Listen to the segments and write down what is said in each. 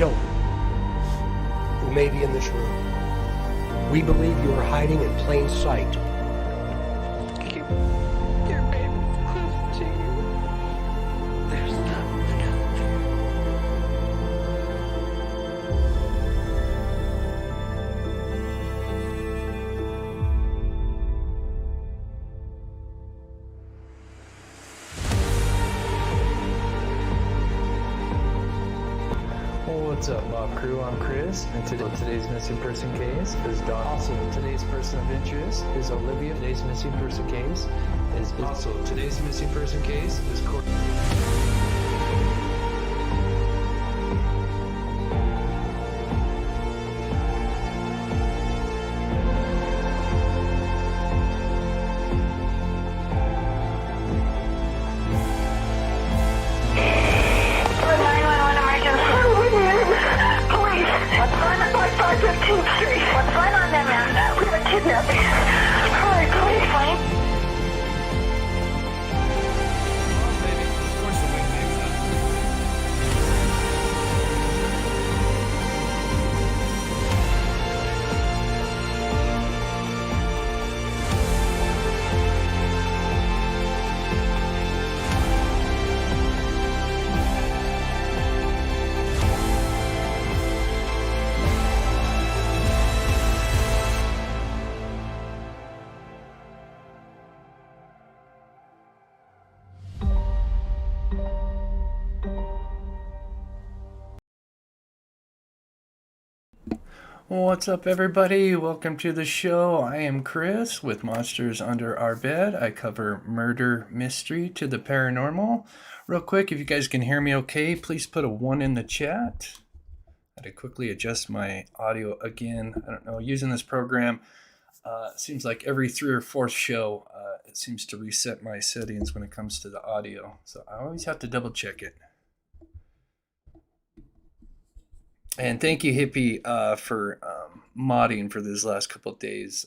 children who may be in this room. We believe you are hiding in plain sight. Keep your babies close to you. There's someone out there. What's up, Mob Crew? I'm Chris, and today's missing person case is Dawn. Also, today's person of interest is Olivia. Today's missing person case is Courtney. What's going on there, ma'am? We have a kidnapping. Hurry, please. What's up, everybody? Welcome to the show. I am Chris with Monsters Under Our Bed. I cover murder, mystery to the paranormal. Real quick, if you guys can hear me okay, please put a 1 in the chat. I had to quickly adjust my audio again. I don't know, using this program, seems like every 3rd or 4th show, it seems to reset my settings when it comes to the audio. So I always have to double check it. And thank you, Hippie, for modding for these last couple of days.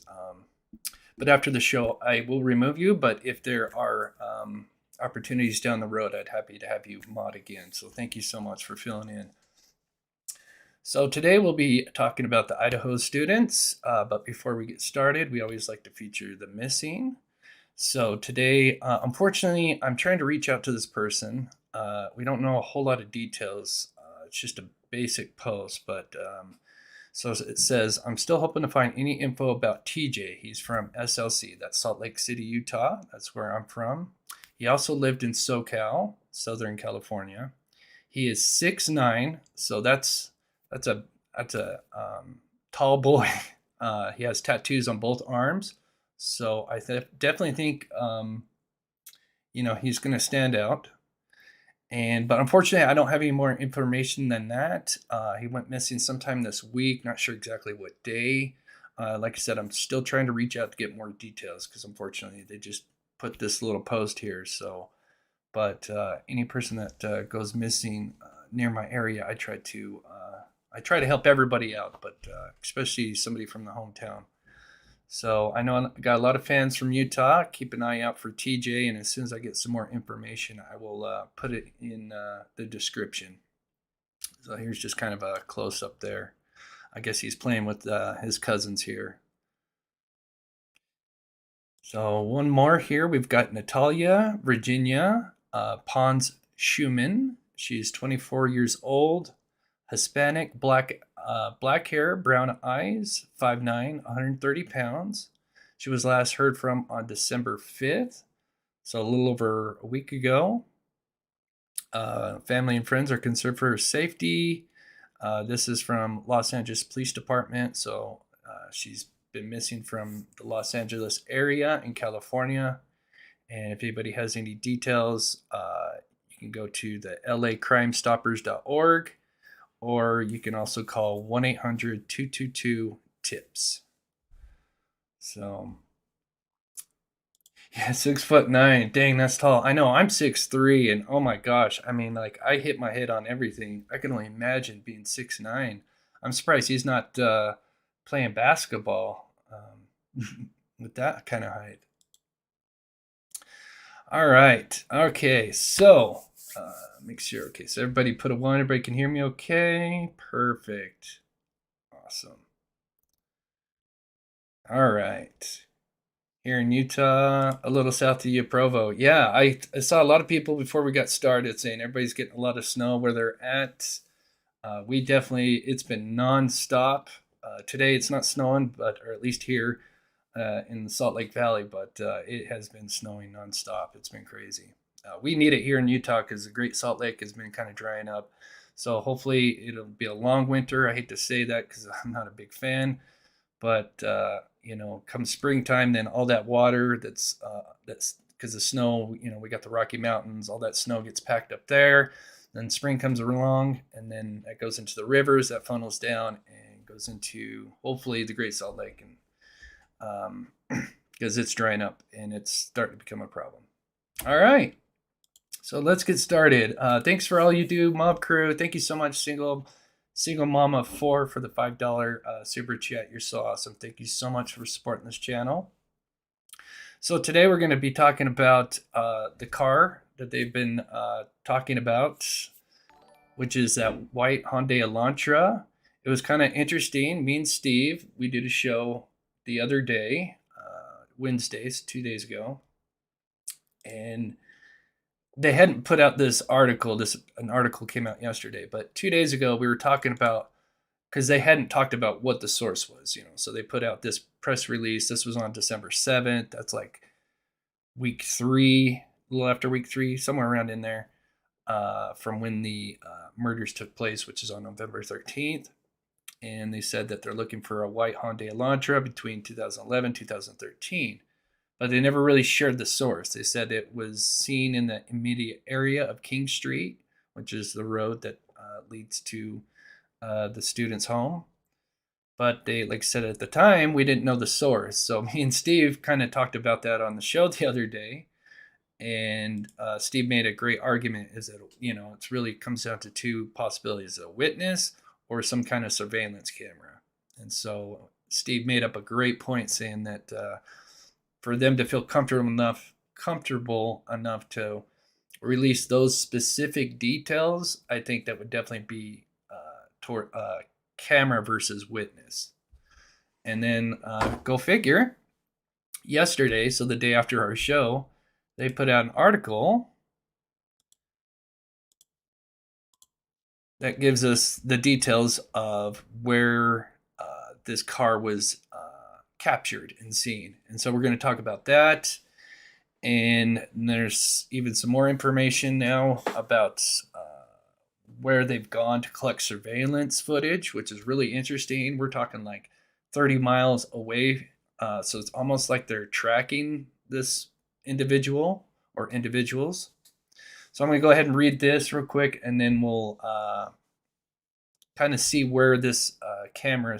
But after the show, I will remove you. But if there are opportunities down the road, I'd happy to have you mod again. So thank you so much for filling in. So today we'll be talking about the Idaho students. But before we get started, we always like to feature the missing. So today, unfortunately, I'm trying to reach out to this person. We don't know a whole lot of details. It's just a basic post, but so it says, I'm still hoping to find any info about TJ. He's from SLC, that's Salt Lake City, Utah. That's where I'm from. He also lived in SoCal, Southern California. He is 6'9", so that's a tall boy. He has tattoos on both arms, so I definitely think he's going to stand out. But unfortunately, I don't have any more information than that. He went missing sometime this week. Not sure exactly what day. Like I said, I'm still trying to reach out to get more details because unfortunately, they just put this little post here. So, but any person that goes missing near my area, I try to help everybody out, but especially somebody from the hometown. So I know I got a lot of fans from Utah. Keep an eye out for TJ, and as soon as I get some more information, I will put it in the description. So here's just kind of a close-up there. I guess he's playing with his cousins here. So one more here. We've got Natalia Virginia Pons Schumann. She's 24 years old, Hispanic, black hair, brown eyes, 5'9", 130 pounds. She was last heard from on December 5th, so a little over a week ago. Family and friends are concerned for her safety. This is from Los Angeles Police Department, so she's been missing from the Los Angeles area in California. And if anybody has any details, you can go to the lacrimestoppers.org. Or you can also call 1-800-222-TIPS. So, yeah, 6'9". Dang, that's tall. I know, I'm 6'3", and oh my gosh, I mean, like, I hit my head on everything. I can only imagine being 6'9". I'm surprised he's not playing basketball with that kind of height. All right. Okay, so Make sure. Okay, so everybody put a 1. Everybody can hear me okay? Perfect. Awesome. All right. Here in Utah, a little south of Provo. Yeah, I saw a lot of people before we got started saying everybody's getting a lot of snow where they're at. We definitely, it's been nonstop. Today it's not snowing, but or at least here in the Salt Lake Valley, but it has been snowing nonstop. It's been crazy. We need it here in Utah because the Great Salt Lake has been kind of drying up. So hopefully it'll be a long winter. I hate to say that because I'm not a big fan, but come springtime, then all that water that's because of snow. We got the Rocky Mountains. All that snow gets packed up there. Then spring comes along, and then that goes into the rivers. That funnels down and goes into hopefully the Great Salt Lake, and because it's drying up and it's starting to become a problem. All right. So let's get started. Thanks for all you do, Mob Crew. Thank you so much, Single Mama 4 for the $5 super chat. You're so awesome. Thank you so much for supporting this channel. So today we're going to be talking about the car that they've been talking about, which is that White Hyundai Elantra. It was kind of interesting. Me and Steve, we did a show the other day, Wednesdays, 2 days ago, and they hadn't put out this article. An article came out yesterday, but 2 days ago we were talking about, because they hadn't talked about what the source was, so they put out this press release. This was on December 7th. That's like week 3, a little after week 3, somewhere around in there, from when the murders took place, which is on November 13th. And they said that they're looking for a White Hyundai Elantra between 2011 and 2013. But they never really shared the source. They said it was seen in the immediate area of King Street, which is the road that leads to the student's home. But they, like I said at the time, we didn't know the source. So me and Steve kind of talked about that on the show the other day. And Steve made a great argument, is that, it really comes down to 2 possibilities: a witness or some kind of surveillance camera. And so Steve made up a great point saying that for them to feel comfortable enough to release those specific details, I think that would definitely be toward camera versus witness. And then go figure, yesterday, so the day after our show, they put out an article that gives us the details of where this car was captured and seen. And so we're going to talk about that. And there's even some more information now about where they've gone to collect surveillance footage, which is really interesting. We're talking like 30 miles away. So it's almost like they're tracking this individual or individuals. So I'm going to go ahead and read this real quick, and then we'll kind of see where this camera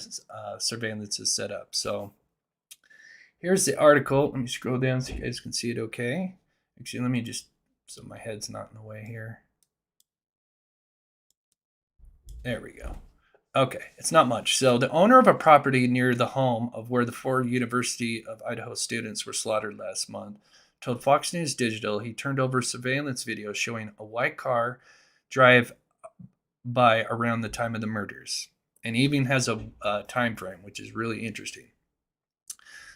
surveillance is set up. So here's the article. Let me scroll down so you guys can see it okay. Actually, let me just, so my head's not in the way here. There we go. Okay, it's not much. So the owner of a property near the home of where the 4 University of Idaho students were slaughtered last month told Fox News Digital he turned over surveillance video showing a white car drive by around the time of the murders, and even has a time frame, which is really interesting.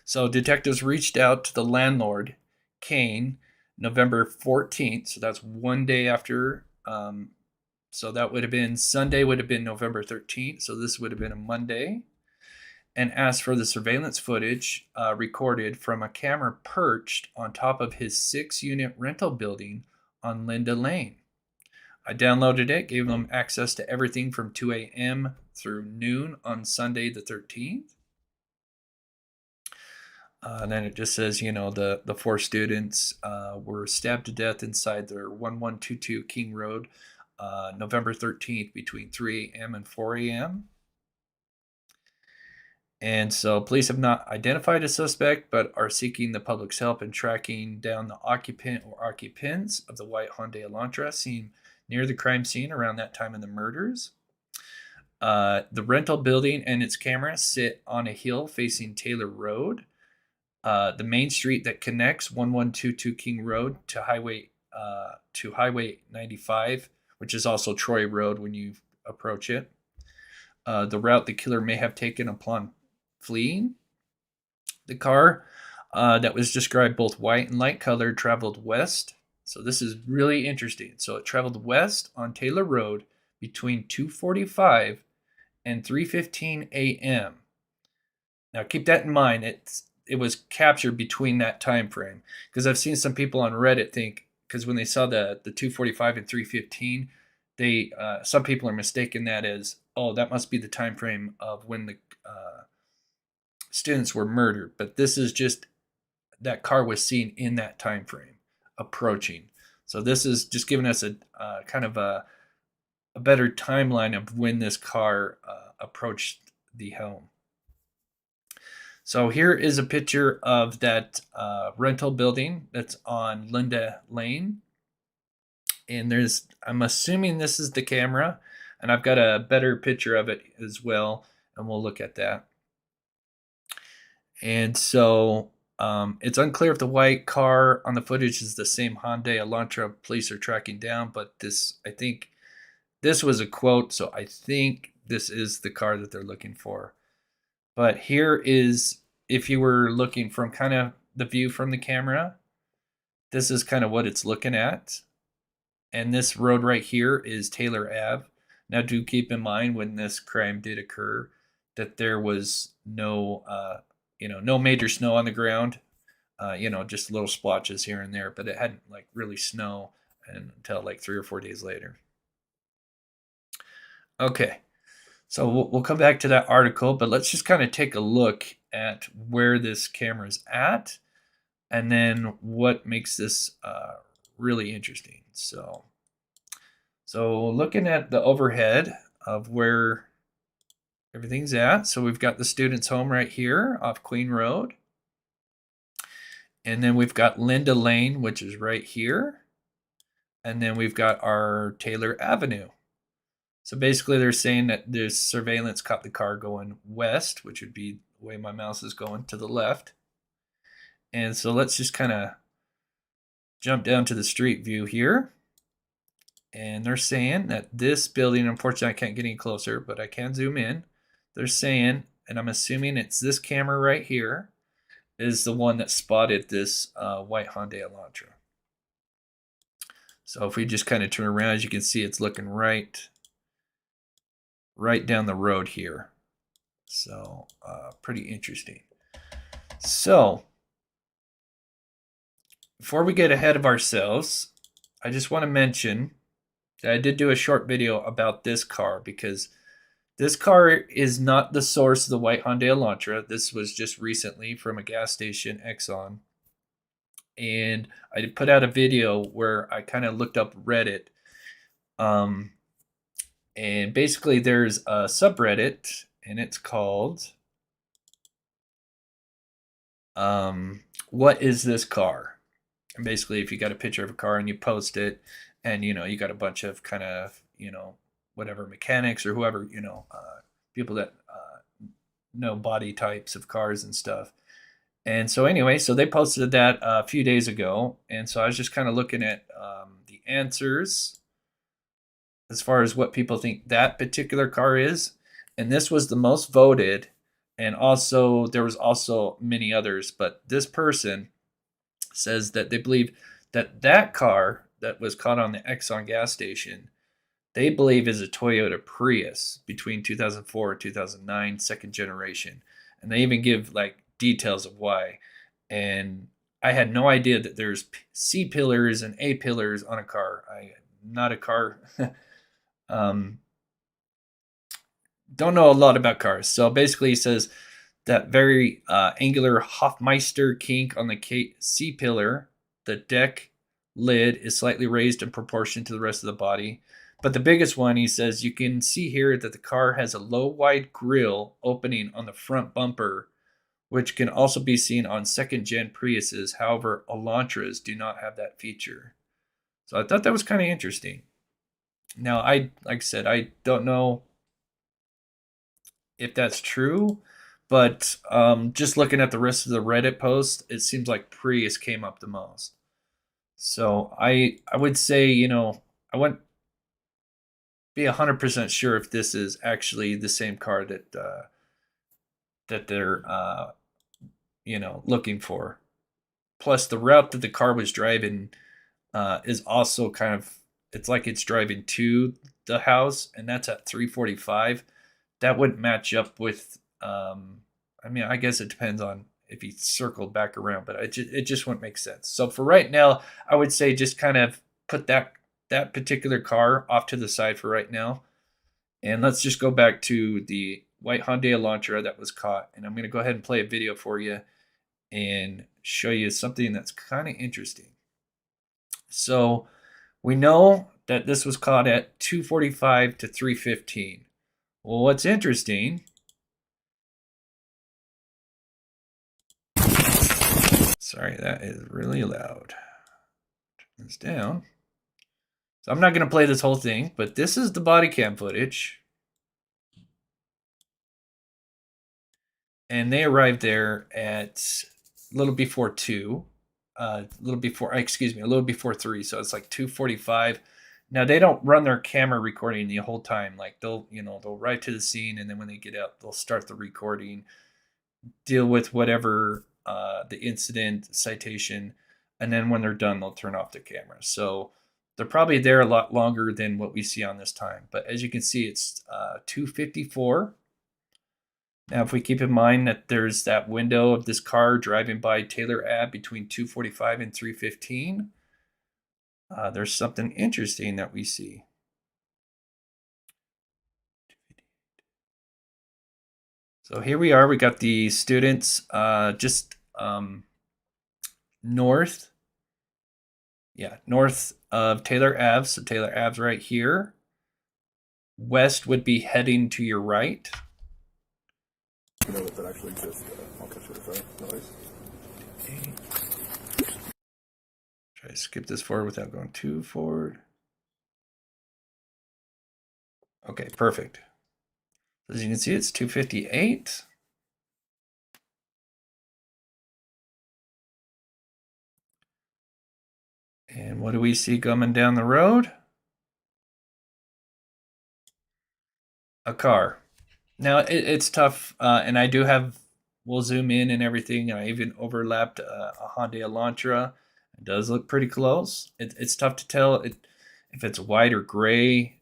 So detectives reached out to the landlord, Kane, November 14th. So that's one day after. So that would have been Sunday, would have been November 13th. So this would have been a Monday. And asked for the surveillance footage recorded from a camera perched on top of his 6-unit rental building on Linda Lane. I downloaded it, gave them access to everything from 2 a.m. through noon on Sunday the 13th. And then it just says, the 4 students were stabbed to death inside their 1122 King Road, November 13th between 3 a.m. and 4 a.m. And so police have not identified a suspect, but are seeking the public's help in tracking down the occupant or occupants of the White Hyundai Elantra seen near the crime scene around that time of the murders. The rental building and its cameras sit on a hill facing Taylor Road, the main street that connects 1122 King Road to Highway to Highway 95, which is also Troy Road when you approach it. The route the killer may have taken upon fleeing. The car that was described both white and light colored traveled west. So this is really interesting. So it traveled west on Taylor Road between 2:45 and 3:15 a.m. Now keep that in mind. It was captured between that time frame, because I've seen some people on Reddit think, because when they saw the 2:45 and 3:15, they some people are mistaken that as, oh, that must be the time frame of when the students were murdered. But this is just that car was seen in that time frame approaching. So this is just giving us a kind of a better timeline of when this car approached the home. So here is a picture of that rental building that's on Linda Lane. And I'm assuming this is the camera, and I've got a better picture of it as well, and we'll look at that. And so it's unclear if the white car on the footage is the same Hyundai Elantra police are tracking down, but I think this was a quote, so I think this is the car that they're looking for. But here is, if you were looking from kind of the view from the camera, this is kind of what it's looking at. And this road right here is Taylor Ave. Now do keep in mind, when this crime did occur, that there was no major snow on the ground, just little splotches here and there, but it hadn't like really snow until like 3 or 4 days later. Okay, so we'll come back to that article, but let's just kind of take a look at where this camera is at, and then what makes this really interesting. So looking at the overhead of where everything's at. So we've got the student's home right here off Queen Road. And then we've got Linda Lane, which is right here. And then we've got our Taylor Avenue. So basically they're saying that this surveillance caught the car going west, which would be the way my mouse is going, to the left. And so let's just kind of jump down to the street view here. And they're saying that this building, unfortunately I can't get any closer, but I can zoom in. They're saying, and I'm assuming it's this camera right here, is the one that spotted this White Hyundai Elantra. So if we just kind of turn around, as you can see, it's looking right down the road here. So pretty interesting. So before we get ahead of ourselves, I just want to mention that I did do a short video about this car, because this car is not the source of the White Hyundai Elantra. This was just recently from a gas station, Exxon. And I put out a video where I kind of looked up Reddit. And basically there's a subreddit, and it's called What Is This Car? And basically if you got a picture of a car and you post it, and you got a bunch of kind of whatever mechanics or whoever, people that know body types of cars and stuff. And so anyway, so they posted that a few days ago, and so I was just kind of looking at the answers as far as what people think that particular car is, and this was the most voted. And also there was also many others, but this person says that they believe that car that was caught on the Exxon gas station, they believe is a Toyota Prius between 2004 and 2009, second generation. And they even give like details of why. And I had no idea that there's C pillars and A pillars on a car. Not a car. Don't know a lot about cars. So basically he says that very angular Hofmeister kink on the C pillar, the deck lid is slightly raised in proportion to the rest of the body. But the biggest one, he says, you can see here that the car has a low wide grille opening on the front bumper, which can also be seen on second gen Priuses. However, Elantras do not have that feature. So I thought that was kind of interesting. Now, like I said, I don't know if that's true, but just looking at the rest of the Reddit post, it seems like Prius came up the most. So I would say, you know, I wouldn't be 100% sure if this is actually the same car that they're you know, looking for. Plus, the route that the car was driving is also kind of, it's like it's driving to the house, and that's at 3:45. That wouldn't match up with. I mean, I guess it depends on if he circled back around, but it just wouldn't make sense. So for right now, I would say just kind of put that particular car off to the side for right now, and let's just go back to the White Hyundai Elantra that was caught, and I'm going to go ahead and play a video for you and show you something that's kind of interesting. So we know that this was caught at 2:45 to 3:15. Well, what's interesting, sorry, that is really loud. Turn this down. So I'm not going to play this whole thing, but this is the body cam footage. And they arrived there at a little before 2. A little before 3. So it's like 2:45. Now they don't run their camera recording the whole time. Like they'll arrive to the scene, and then when they get out, they'll start the recording, deal with whatever the incident, citation, and then when they're done, they'll turn off the camera. So they're probably there a lot longer than what we see on this time. But as you can see, it's 2:54. Now, if we keep in mind that there's that window of this car driving by Taylor Ave between 2:45 and 3:15, there's something interesting that we see. So here we are. We got the students just north. Yeah, north of Taylor Ave. So Taylor Ave's right here. West would be heading to your right. You know that actually exists. I'll touch it with a noise. Okay. Try to skip this forward without going too forward. Okay, perfect. As you can see, it's 2:58. And what do we see coming down the road? A car. Now it's tough, and I do have. We'll zoom in and everything. I even overlapped a Hyundai Elantra. It does look pretty close. It's tough to tell if it's white or gray,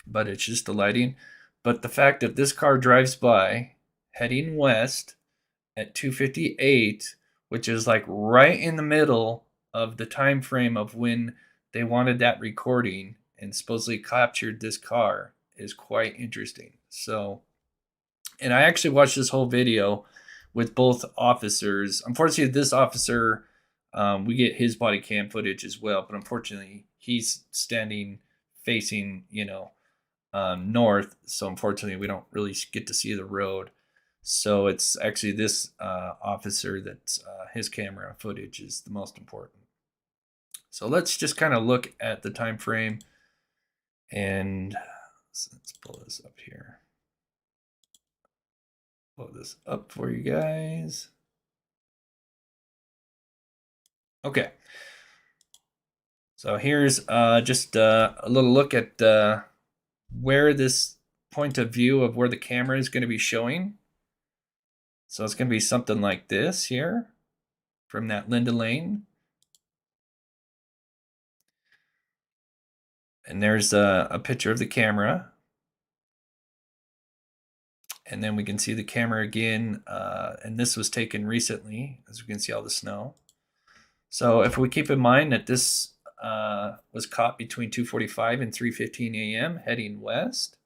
but it's just the lighting. But the fact that this car drives by heading west at 2:58, which is like right in the middle of the time frame of when they wanted that recording and supposedly captured this car, is quite interesting. So, and I actually watched this whole video with both officers. Unfortunately, this officer, we get his body cam footage as well, but unfortunately, he's standing facing, north. So unfortunately, we don't really get to see the road. So it's actually this officer that's his camera footage is the most important. So let's just kind of look at the time frame, and let's pull this up here. Pull this up for you guys. Okay. So here's just a little look at where this point of view of where the camera is going to be showing. So it's going to be something like this here from that Linda Lane. And there's a picture of the camera. And then we can see the camera again. And this was taken recently, as we can see all the snow. So if we keep in mind that this was caught between 2:45 and 3:15 a.m. heading west.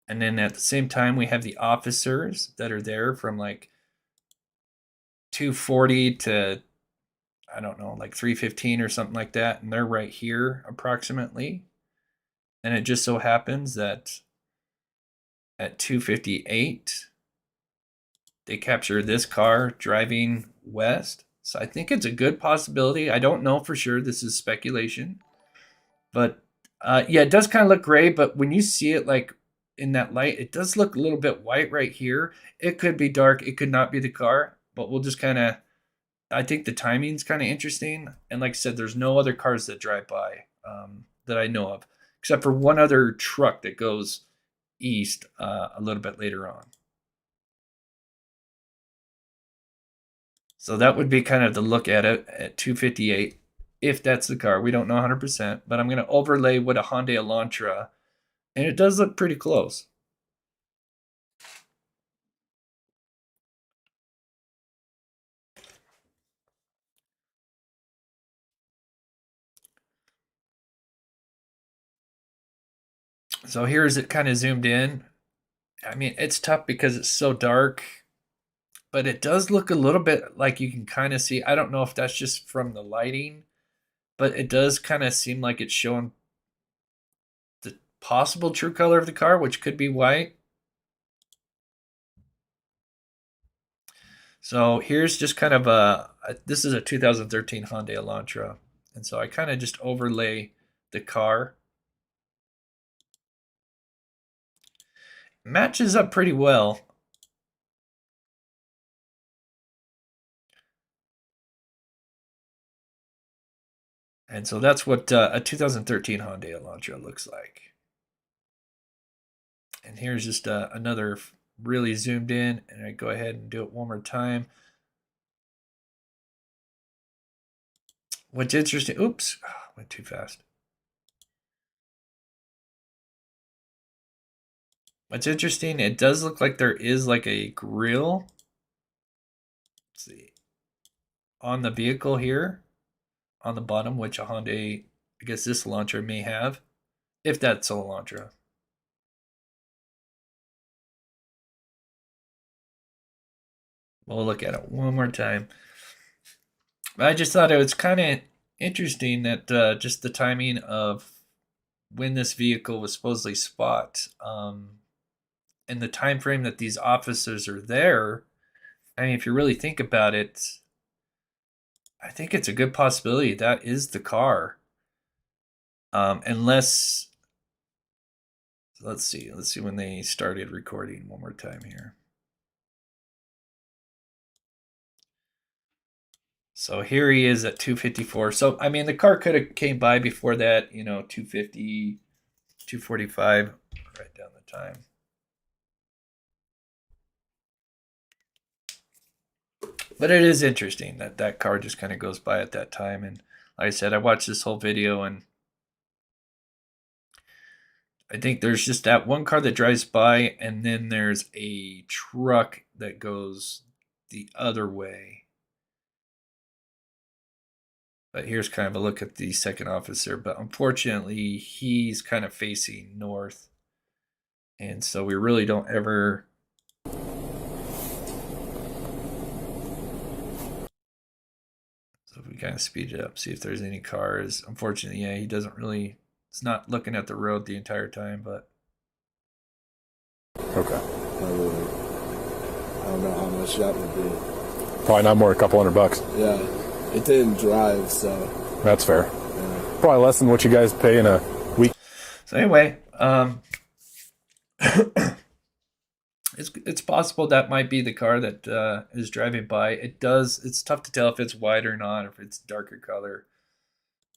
And then at the same time, we have the officers that are there from like 2:40 to, I don't know, like 3:15 or something like that. And they're right here approximately. And it just so happens that at 2:58, they capture this car driving west. So I think it's a good possibility. I don't know for sure. This is speculation. But yeah, it does kind of look gray. But when you see it like in that light, it does look a little bit white right here. It could be dark. It could not be the car. But we'll just kind of I think the timing's kind of interesting. And like I said, there's no other cars that drive by that I know of, except for one other truck that goes east a little bit later on. So that would be kind of the look at it at 258, if that's the car. We don't know 100%, but I'm going to overlay with a Hyundai Elantra, and it does look pretty close. So here's it kind of zoomed in. I mean, it's tough because it's so dark, but it does look a little bit like you can kind of see. I don't know if that's just from the lighting, but it does kind of seem like it's showing the possible true color of the car, which could be white. So here's just kind of this is a 2013 Hyundai Elantra. And so I kind of just overlay the car. Matches up pretty well. And so that's what a 2013 Hyundai Elantra looks like. And here's just another really zoomed in, and I go ahead and do it one more time. What's interesting, oops, went too fast. What's interesting, it does look like there is like a grill. Let's see. On the vehicle here, on the bottom, which a Hyundai, I guess this Elantra may have, if that's a Elantra. We'll look at it one more time. I just thought it was kind of interesting that just the timing of when this vehicle was supposedly spot, and the time frame that these officers are there. I mean, if you really think about it, I think it's a good possibility that is the car. Unless, let's see when they started recording one more time here. So here he is at 254. So, I mean, the car could have came by before that, 250, 245. Write down the time. But it is interesting that that car just kind of goes by at that time. And like I said, I watched this whole video, and I think there's just that one car that drives by, and then there's a truck that goes the other way. But here's kind of a look at the second officer. But unfortunately, he's kind of facing north. And so we really don't ever... So if we kind of speed it up, see if there's any cars. Unfortunately, yeah, he doesn't really... It's not looking at the road the entire time, but... Okay. I don't know how much that would be. Probably not more, a couple $100. Yeah. It didn't drive, so. That's fair. Yeah. Probably less than what you guys pay in a week. So anyway, it's possible that might be the car that is driving by. It's tough to tell if it's white or not, if it's darker color.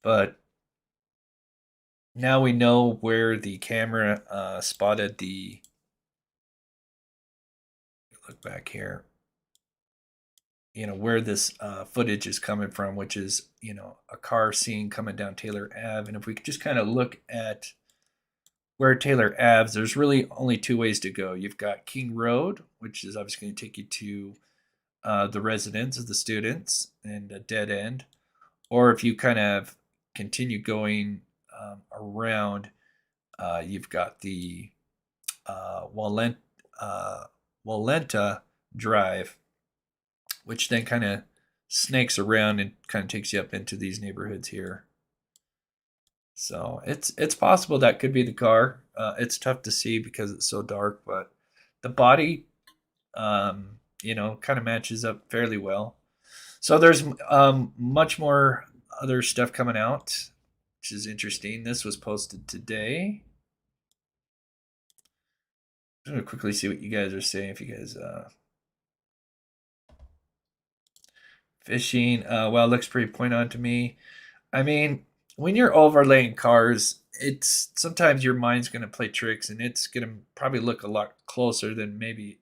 But now we know where the camera spotted the... Look back here. Where this footage is coming from, which is, a car seen coming down Taylor Ave. And if we could just kind of look at where Taylor Ave, there's really only two ways to go. You've got King Road, which is obviously going to take you to the residence of the students and a dead end. Or if you kind of continue going around, you've got the Walenta Drive, which then kind of snakes around and kind of takes you up into these neighborhoods here. So it's possible that could be the car. It's tough to see because it's so dark, but the body, kind of matches up fairly well. So there's much more other stuff coming out, which is interesting. This was posted today. I'm going to quickly see what you guys are saying. If you guys Fishing, well, looks pretty point on to me. I mean, when you're overlaying cars, it's sometimes your mind's going to play tricks, and it's going to probably look a lot closer than maybe,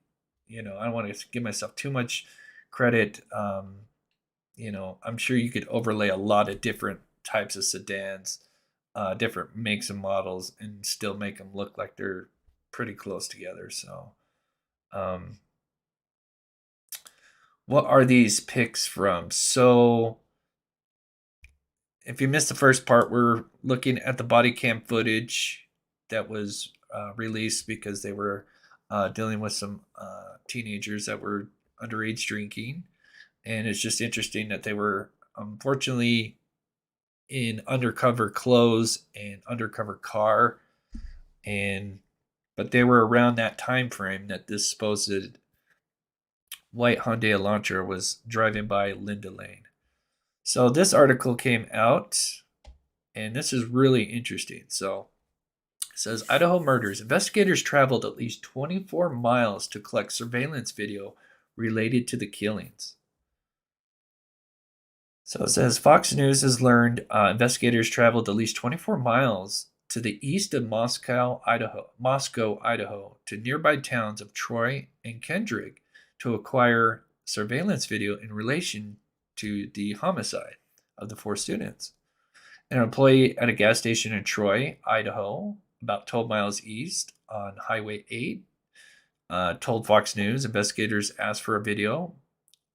I don't want to give myself too much credit. I'm sure you could overlay a lot of different types of sedans, different makes and models, and still make them look like they're pretty close together. So, um, what are these pics from? So, if you missed the first part, we're looking at the body cam footage that was released because they were dealing with some teenagers that were underage drinking. And it's just interesting that they were unfortunately in undercover clothes and undercover car, but they were around that time frame that this supposed White Hyundai Elantra was driving by Linda Lane. So this article came out, and this is really interesting. So it says Idaho murders. Investigators traveled at least 24 miles to collect surveillance video related to the killings. So it says Fox News has learned investigators traveled at least 24 miles to the east of Moscow, Idaho, to nearby towns of Troy and Kendrick to acquire surveillance video in relation to the homicide of the 4 students. An employee at a gas station in Troy, Idaho, about 12 miles east on Highway 8, told Fox News investigators asked for a video,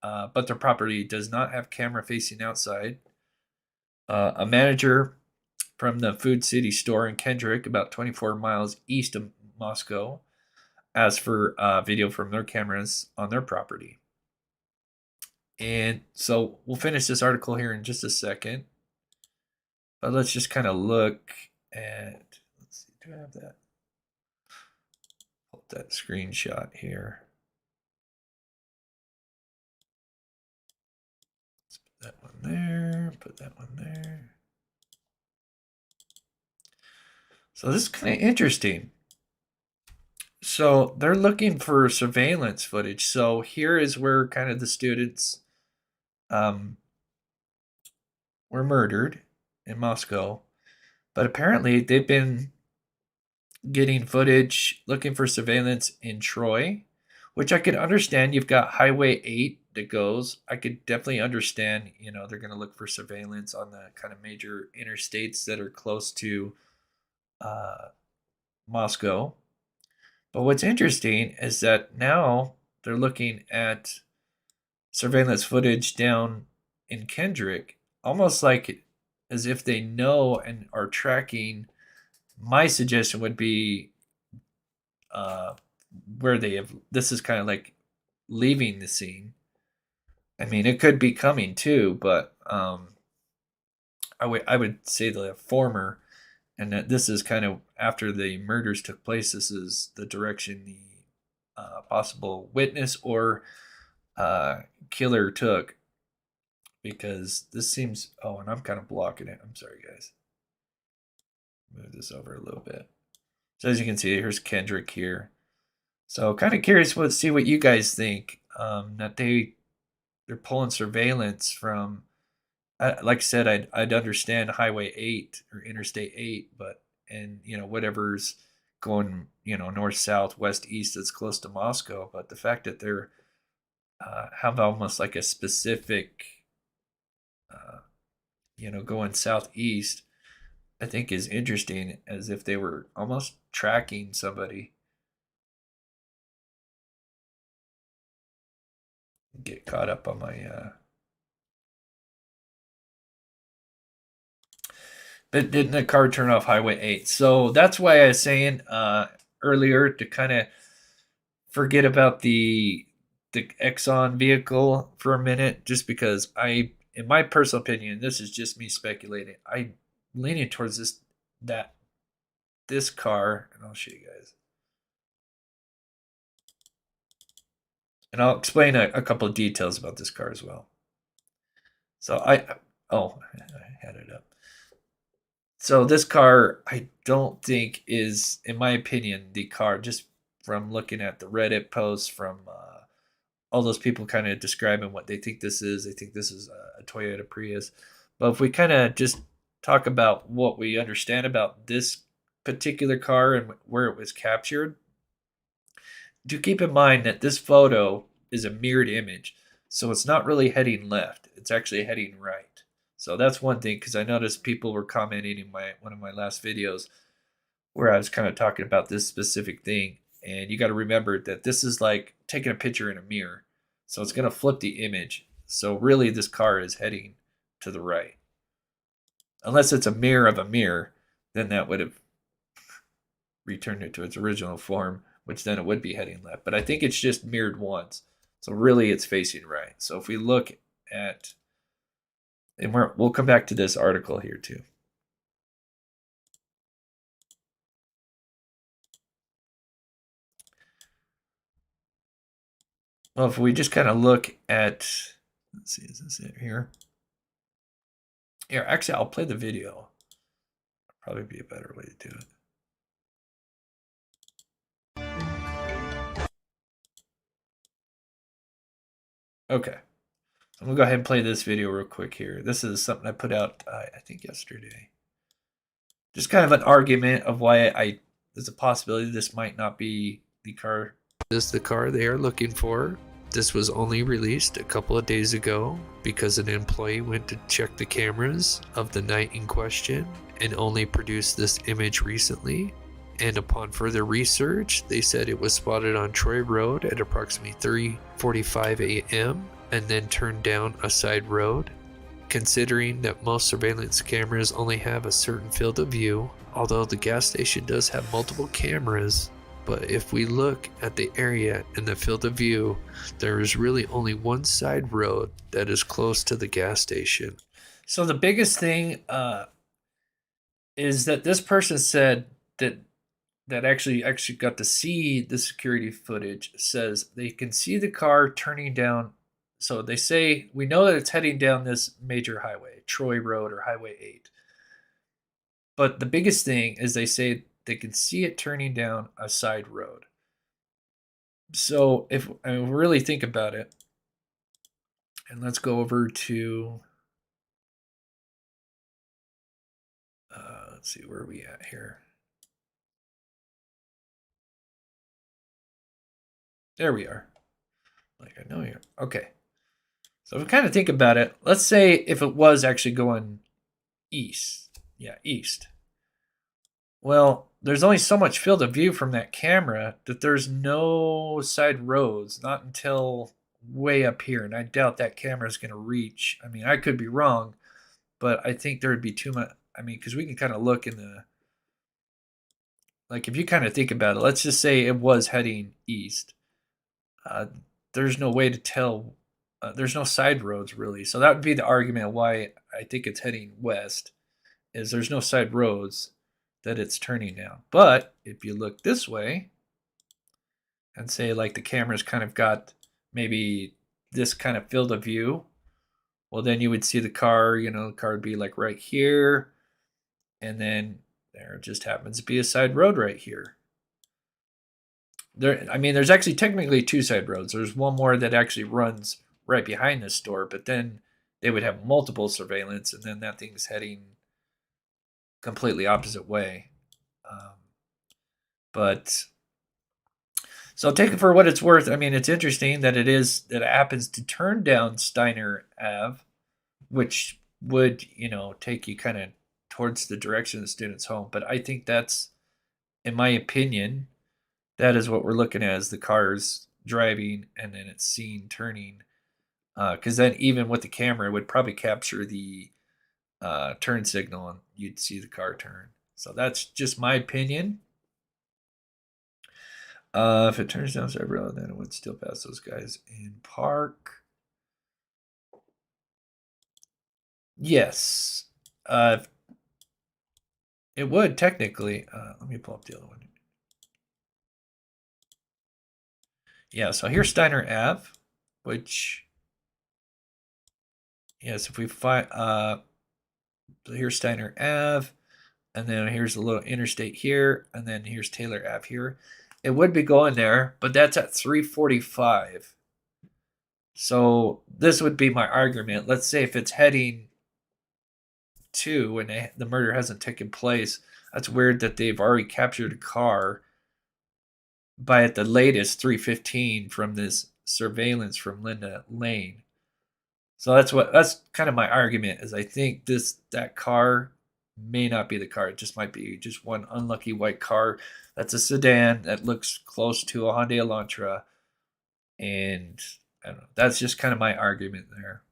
but their property does not have camera facing outside. A manager from the Food City store in Kendrick, about 24 miles east of Moscow, asked for video from their cameras on their property. And so we'll finish this article here in just a second. But let's just kind of look at, let's see, do I have that? Hold that screenshot here. Let's put that one there, put that one there. So this is kind of interesting. So they're looking for surveillance footage. So here is where kind of the students were murdered in Moscow. But apparently they've been getting footage, looking for surveillance in Troy, which I could understand. You've got Highway 8 that goes. I could definitely understand, they're going to look for surveillance on the kind of major interstates that are close to Moscow. But what's interesting is that now they're looking at surveillance footage down in Kendrick, almost like as if they know and are tracking. My suggestion would be where this is kind of like leaving the scene. I mean, it could be coming too, but I would say the former, and that this is kind of after the murders took place. This is the direction the possible witness or killer took, because this seems. Oh, and I'm kind of blocking it. I'm sorry, guys. Move this over a little bit. So as you can see, here's Kendrick here. So kind of curious to see what you guys think. That they're pulling surveillance from. Like I said, I'd understand Highway 8 or Interstate 8, but whatever's going north, south, west, east that's close to Moscow. But the fact that they're have almost like a specific going southeast, I think is interesting, as if they were almost tracking somebody. Get caught up on my but didn't the car turn off Highway 8? So that's why I was saying earlier to kind of forget about the Exxon vehicle for a minute, just because in my personal opinion, this is just me speculating, I'm leaning towards this car, and I'll show you guys. And I'll explain a couple of details about this car as well. So I had it up. So this car, I don't think is, in my opinion, the car, just from looking at the Reddit posts, from all those people kind of describing what they think this is. They think this is a Toyota Prius. But if we kind of just talk about what we understand about this particular car and where it was captured, do keep in mind that this photo is a mirrored image. So it's not really heading left. It's actually heading right. So that's one thing, because I noticed people were commenting in one of my last videos where I was kind of talking about this specific thing. And you got to remember that this is like taking a picture in a mirror. So it's going to flip the image. So really this car is heading to the right. Unless it's a mirror of a mirror, then that would have returned it to its original form, which then it would be heading left. But I think it's just mirrored once. So really it's facing right. So if we look at, and we'll come back to this article here too. Well, if we just kind of look at, let's see, is this it here? Here, actually, I'll play the video. Probably be a better way to do it. Okay. I'm going to go ahead and play this video real quick here. This is something I put out, I think, yesterday. Just kind of an argument of why there's a possibility this might not be the car. This is the car they are looking for. This was only released a couple of days ago because an employee went to check the cameras of the night in question and only produced this image recently. And upon further research, they said it was spotted on Troy Road at approximately 3:45 a.m. and then turned down a side road. Considering that most surveillance cameras only have a certain field of view, although the gas station does have multiple cameras, but if we look at the area and the field of view, there is really only one side road that is close to the gas station. So the biggest thing is that this person said that actually got to see the security footage, says they can see the car turning down. So they say, we know that it's heading down this major highway, Troy Road or Highway 8. But the biggest thing is they say they can see it turning down a side road. So if we really think about it, and let's go over to, let's see, where are we at here? There we are. Like I know here. Okay. So if we kind of think about it, let's say if it was actually going east. Yeah, east. Well, there's only so much field of view from that camera that there's no side roads, not until way up here. And I doubt that camera is going to reach. I mean, I could be wrong, but I think there would be too much. I mean, because we can kind of look in the, like if you kind of think about it, let's just say it was heading east. There's no way to tell. There's no side roads really. So that would be the argument why I think it's heading west, is there's no side roads that it's turning now. But if you look this way and say like the camera's kind of got maybe this kind of field of view, well then you would see the car, the car would be like right here, and then there just happens to be a side road right here. There's actually technically two side roads. There's one more that actually runs right behind this store, but then they would have multiple surveillance, and then that thing's heading completely opposite way. But so take it for what it's worth. I mean, it's interesting that it happens to turn down Steiner Ave, which would, take you kind of towards the direction of the student's home. But I think that's, in my opinion, that is what we're looking at, is the cars driving and then it's seen turning. Because then even with the camera, it would probably capture the turn signal and you'd see the car turn. So that's just my opinion. If it turns down side road, then it would still pass those guys in park. Yes. It would technically. Let me pull up the other one. Yeah, so here's Steiner Ave, which, yes, if we find, so here's Steiner Ave, and then here's a little interstate here, and then here's Taylor Ave here. It would be going there, but that's at 3:45. So this would be my argument. Let's say if it's heading to and the murder hasn't taken place, that's weird that they've already captured a car by at the latest 3:15 from this surveillance from Linda Lane. So that's kind of my argument is I think that car may not be the car. It just might be just one unlucky white car that's a sedan that looks close to a Hyundai Elantra. And I don't know. That's just kind of my argument there.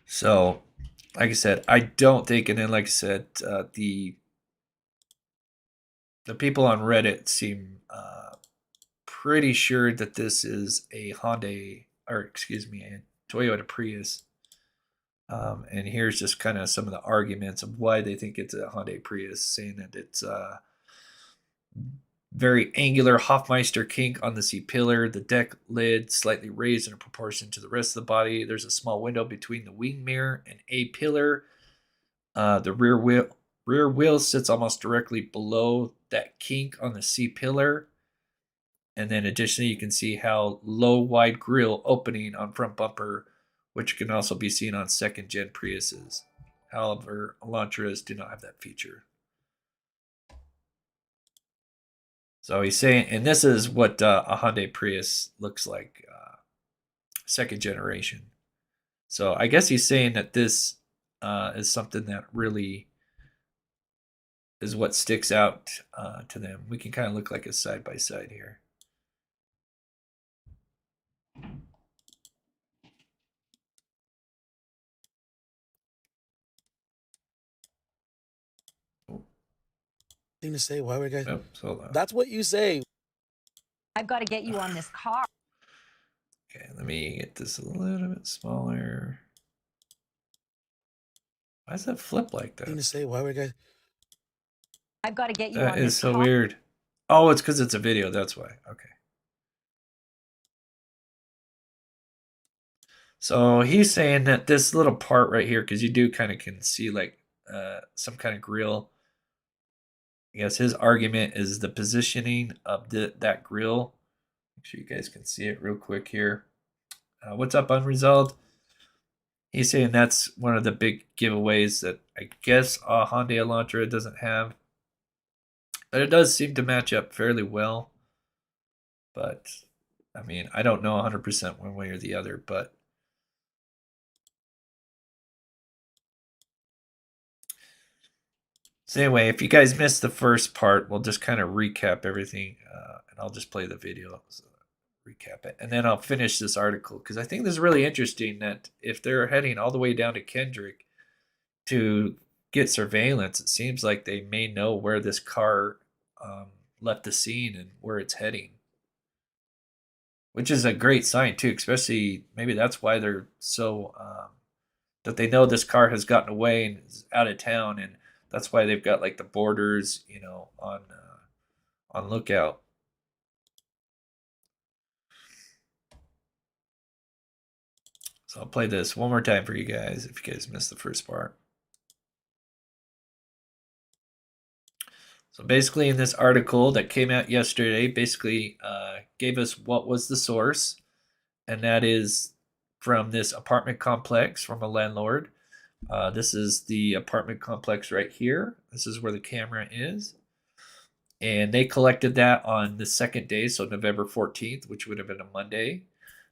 So, like I said, I don't think, and then like I said, the people on Reddit seem pretty sure that this is a Hyundai, or excuse me, a Toyota Prius. And here's just kind of some of the arguments of why they think it's a Hyundai Prius, saying that it's very angular Hofmeister kink on the C-pillar, the deck lid slightly raised in proportion to the rest of the body. There's a small window between the wing mirror and A-pillar. The rear wheel sits almost directly below that kink on the C-pillar. And then additionally, you can see how low wide grille opening on front bumper, which can also be seen on second-gen Priuses. However, Elantras do not have that feature. So he's saying, and this is what a Hyundai Prius looks like, second generation. So I guess he's saying that this is something that really is what sticks out to them. We can kind of look like a side-by-side here. Thing to say, why would guys? Oops, hold on. That's what you say. I've got to get you on this car. Okay, let me get this a little bit smaller. Why does that flip like Thing to that? say, why would guys? I've got to get you That on is this so car. weird. Oh, it's because it's a video. That's why. Okay. So he's saying that this little part right here, because you do kind of can see like some kind of grill. I guess his argument is the positioning of that grill. Make sure you guys can see it real quick here. What's up, Unresolved? He's saying that's one of the big giveaways that I guess a Hyundai Elantra doesn't have. But it does seem to match up fairly well. But, I mean, I don't know 100% one way or the other, but so anyway, if you guys missed the first part, we'll just kind of recap everything, and I'll just play the video, so recap it, and then I'll finish this article because I think this is really interesting that if they're heading all the way down to Kendrick to get surveillance, it seems like they may know where this car left the scene and where it's heading, which is a great sign too, especially maybe that's why they're so that they know this car has gotten away and is out of town, and that's why they've got like the borders, on lookout. So I'll play this one more time for you guys if you guys missed the first part. So basically in this article that came out yesterday, basically gave us what was the source, and that is from this apartment complex from a landlord. This is the apartment complex right here. This is where the camera is. And they collected that on the second day, so November 14th, which would have been a Monday.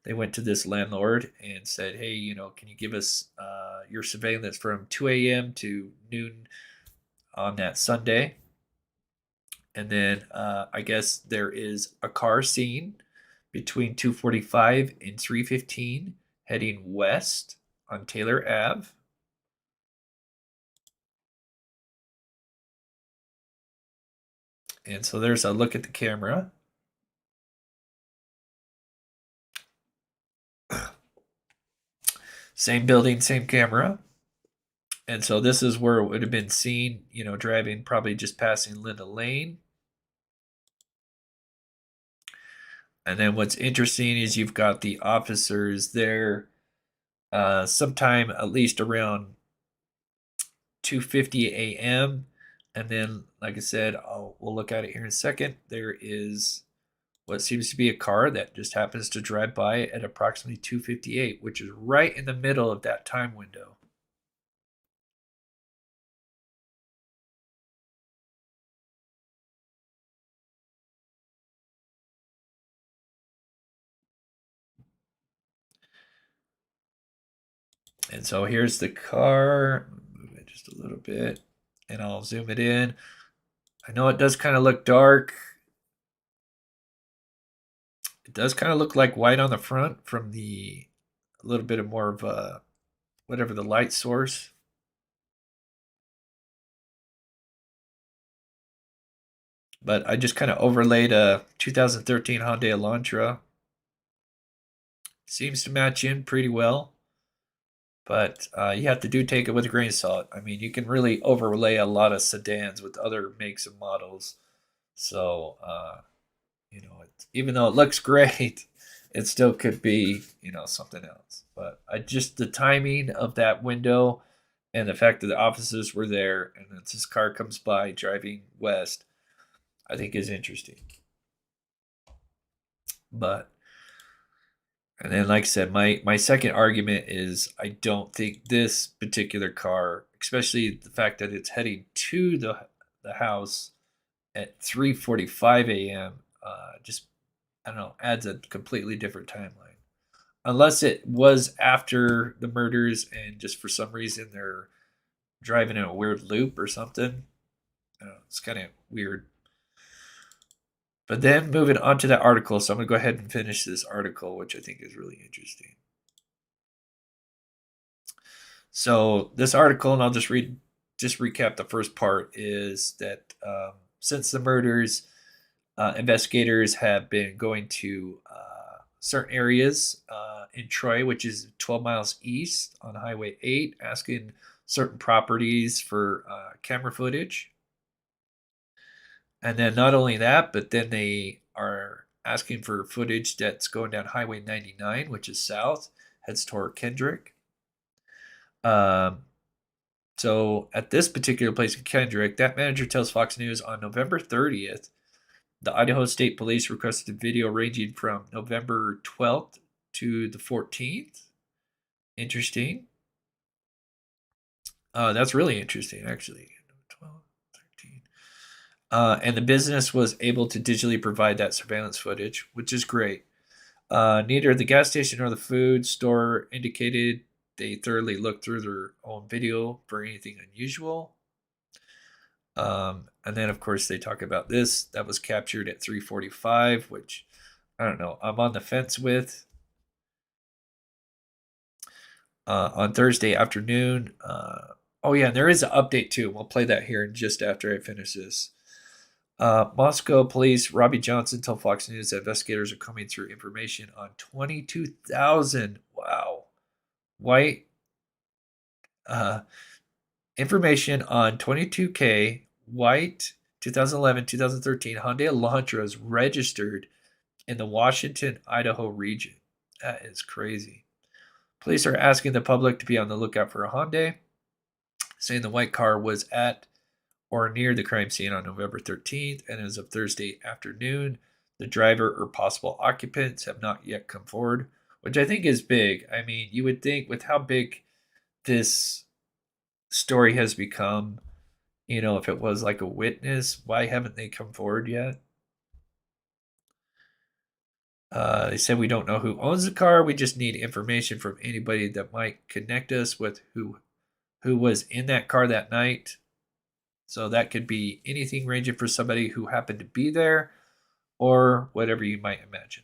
They went to this landlord and said, hey, can you give us your surveillance from 2 a.m. to noon on that Sunday? And then I guess there is a car seen between 2:45 and 3:15 heading west on Taylor Ave. And so there's a look at the camera. Same building, same camera. And so this is where it would have been seen, driving, probably just passing Linda Lane. And then what's interesting is you've got the officers there sometime at least around 2:50 a.m. And then, like I said, we'll look at it here in a second. There is what seems to be a car that just happens to drive by at approximately 2:58, which is right in the middle of that time window. And so here's the car. Move it just a little bit, and I'll zoom it in. I know it does kind of look dark. It does kind of look like white on the front from a little bit of more of a, whatever the light source. But I just kind of overlaid a 2013 Hyundai Elantra. Seems to match in pretty well. But you have to take it with a grain of salt. I mean, you can really overlay a lot of sedans with other makes and models. So, even though it looks great, it still could be, something else. But just the timing of that window and the fact that the officers were there and that this car comes by driving west, I think is interesting. And then, like I said, my second argument is I don't think this particular car, especially the fact that it's heading to the house at 3:45 a.m., just, I don't know, adds a completely different timeline. Unless it was after the murders and just for some reason they're driving in a weird loop or something. I don't know, it's kind of weird. But then moving on to that article, so I'm going to go ahead and finish this article, which I think is really interesting. So this article, and I'll just recap the first part, is that since the murders, investigators have been going to certain areas in Troy, which is 12 miles east on Highway 8, asking certain properties for camera footage. And then not only that, but then they are asking for footage that's going down Highway 99, which is south, heads toward Kendrick. So at this particular place in Kendrick, that manager tells Fox News on November 30th, the Idaho State Police requested video ranging from November 12th to the 14th. Interesting. That's really interesting, actually. 12, 13. And the business was able to digitally provide that surveillance footage, which is great. Neither the gas station nor the food store indicated they thoroughly looked through their own video for anything unusual. And then, of course, they talk about this. That was captured at 3:45, which, I don't know, I'm on the fence with. On Thursday afternoon. Oh, yeah, and there is an update, too. We'll play that here just after I finish this. Moscow police Robbie Johnson told Fox News that investigators are coming through information on 22,000. Wow. White. Information on 22K white 2011-2013 Hyundai Elantras registered in the Washington, Idaho region. That is crazy. Police are asking the public to be on the lookout for a Hyundai, saying the white car was at or near the crime scene on November 13th, and as of Thursday afternoon, the driver or possible occupants have not yet come forward, which I think is big. I mean, you would think with how big this story has become, if it was like a witness, why haven't they come forward yet? They said we don't know who owns the car. We just need information from anybody that might connect us with who was in that car that night. So that could be anything ranging for somebody who happened to be there or whatever you might imagine.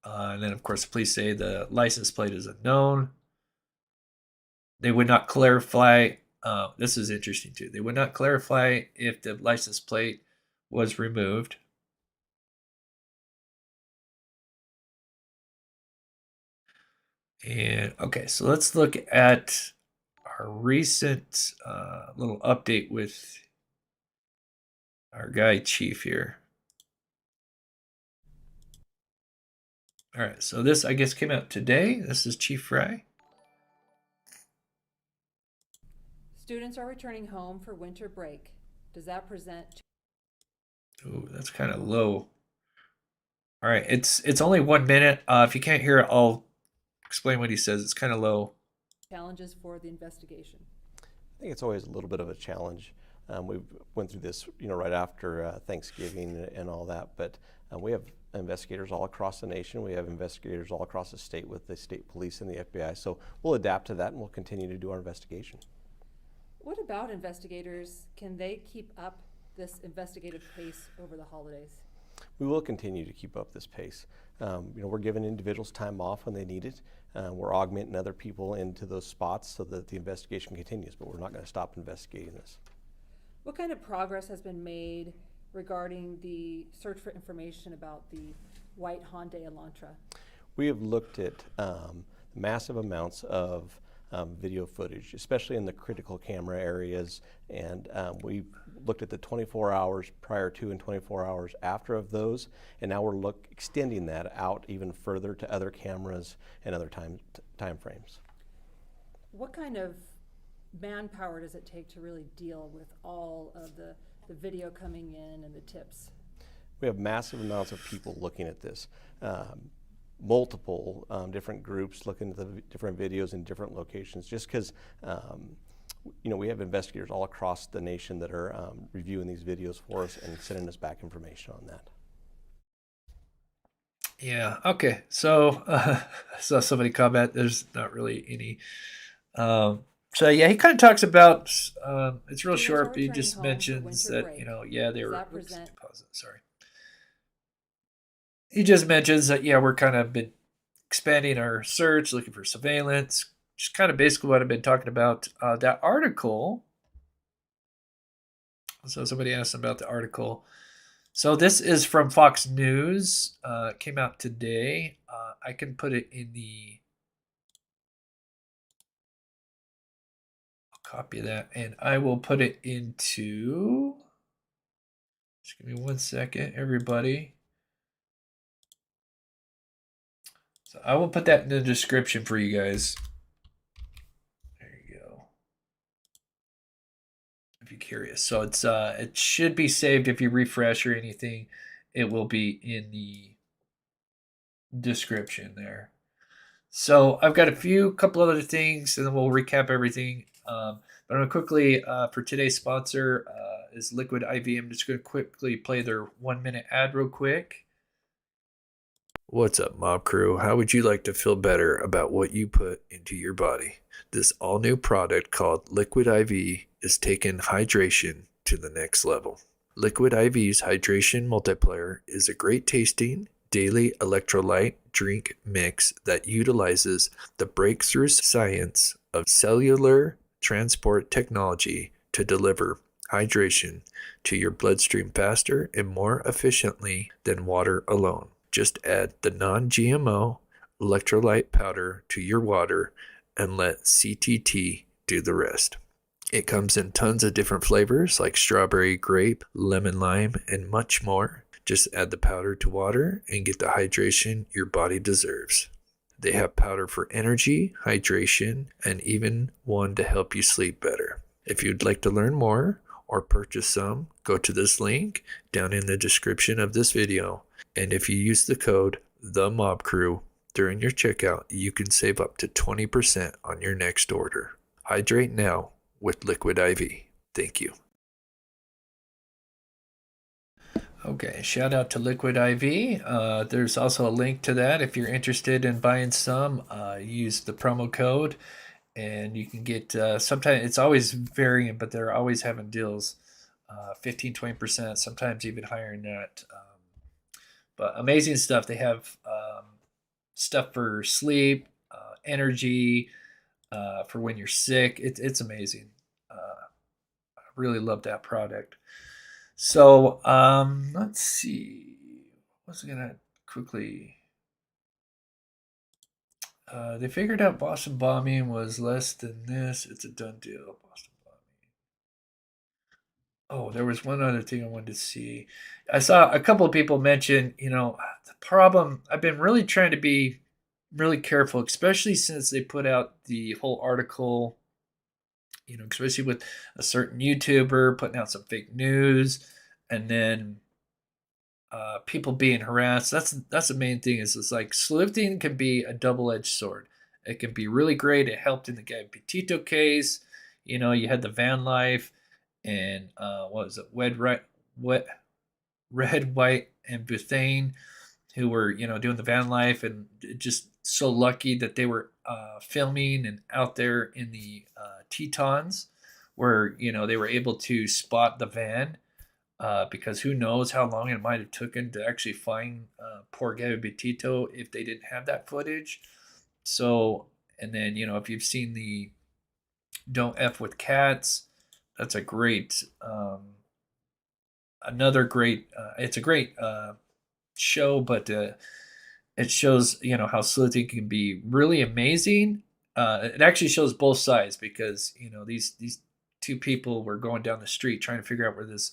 And then, of course, the police say the license plate is unknown. They would not clarify. This is interesting, too. They would not clarify if the license plate was removed. And, okay, so let's look at our recent little update with our guy Chief here. All right, so this, I guess, came out today. This is Chief Fry. Students are returning home for winter break. Does that present... Oh, that's kind of low. All right, it's only 1 minute. If you can't hear it, I'll explain what he says. It's kind of low. Challenges for the investigation. I think it's always a little bit of a challenge. We went through this, right after Thanksgiving and all that, but we have investigators all across the nation. We have investigators all across the state with the state police and the FBI. So we'll adapt to that and we'll continue to do our investigation. What about investigators? Can they keep up this investigative pace over the holidays? We will continue to keep up this pace. We're giving individuals time off when they need it. We're augmenting other people into those spots so that the investigation continues, but we're not going to stop investigating this. What kind of progress has been made regarding the search for information about the White Hyundai Elantra? We have looked at massive amounts of video footage, especially in the critical camera areas, and we looked at the 24 hours prior to and 24 hours after of those, and now we're extending that out even further to other cameras and other time frames. What kind of manpower does it take to really deal with all of the video coming in and the tips? We have massive amounts of people looking at this. Multiple different groups looking at the different videos in different locations, just because we have investigators all across the nation that are reviewing these videos for us and sending us back information on that. Yeah. Okay. So I saw somebody comment. There's not really any. So yeah, he kind of talks about. It's real Students short. are But he returning just home for mentions winter that break. they Does were. that Oops, present- pause it, sorry. He just mentions that we're kind of been expanding our search, looking for surveillance. Just kind of basically what I've been talking about. That article. So somebody asked about the article. So this is from Fox News. It came out today. I can put it in the. I'll copy that and I will put it into. Just give me 1 second, everybody. So I will put that in the description for you guys. There you go. If you're curious. So it's it should be saved if you refresh or anything. It will be in the description there. So I've got a couple other things, and then we'll recap everything. But I'm going to quickly, for today's sponsor, is Liquid IV. I'm just going to quickly play their 1 minute ad real quick. What's up, Mob Crew? How would you like to feel better about what you put into your body? This all-new product called Liquid IV is taking hydration to the next level. Liquid IV's Hydration Multiplier is a great tasting, daily electrolyte drink mix that utilizes the breakthrough science of cellular transport technology to deliver hydration to your bloodstream faster and more efficiently than water alone. Just add the non-GMO electrolyte powder to your water and let CTT do the rest. It comes in tons of different flavors like strawberry, grape, lemon, lime, and much more. Just add the powder to water and get the hydration your body deserves. They have powder for energy, hydration, and even one to help you sleep better. If you'd like to learn more or purchase some, go to this link down in the description of this video. And if you use the code THEMOBCREW during your checkout, you can save up to 20% on your next order. Hydrate now with Liquid IV. Thank you. Okay, shout out to Liquid IV. There's also a link to that if you're interested in buying some. Use the promo code and you can get, sometimes it's always varying, but they're always having deals, 15, 20%, sometimes even higher than that. But amazing stuff. They have stuff for sleep, energy, for when you're sick. It's amazing. I really love that product. So let's see. I was gonna quickly. They figured out Boston bombing was less than this. It's a done deal. Boston bombing. Oh, there was one other thing I wanted to see. I saw a couple of people mention, the problem. I've been really trying to be really careful, especially since they put out the whole article, especially with a certain YouTuber putting out some fake news and then people being harassed. That's the main thing. Is it's like sleuthing can be a double-edged sword. It can be really great. It helped in the Gabby Petito case. You know, you had the van life, and what was it? Red, White, and Bethane, who were doing the van life, and just so lucky that they were filming and out there in the Tetons, where they were able to spot the van. Because who knows how long it might have taken to actually find poor Gabby Petito if they didn't have that footage. So, and then, if you've seen the Don't F with Cats, that's a great, another great, it's a great show, but it shows, how sleuthing can be really amazing. It actually shows both sides because, these two people were going down the street trying to figure out where this,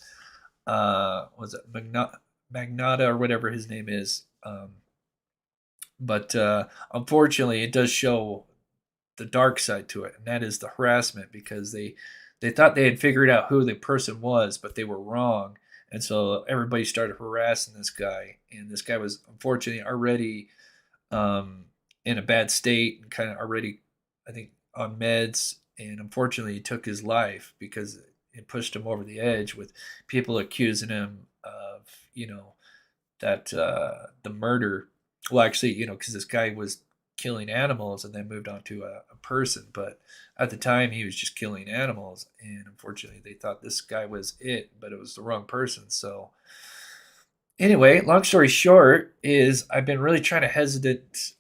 was it Magnata or whatever his name is. But unfortunately, it does show the dark side to it, and that is the harassment, because they thought they had figured out who the person was, but they were wrong, and so everybody started harassing this guy, and this guy was unfortunately already in a bad state and kind of already, I think, on meds, and unfortunately he took his life because it pushed him over the edge with people accusing him of, that the murder. Well, actually, because this guy was killing animals and then moved on to a person. But at the time, he was just killing animals. And unfortunately, they thought this guy was it, but it was the wrong person. So anyway, long story short is I've been really trying to hesitant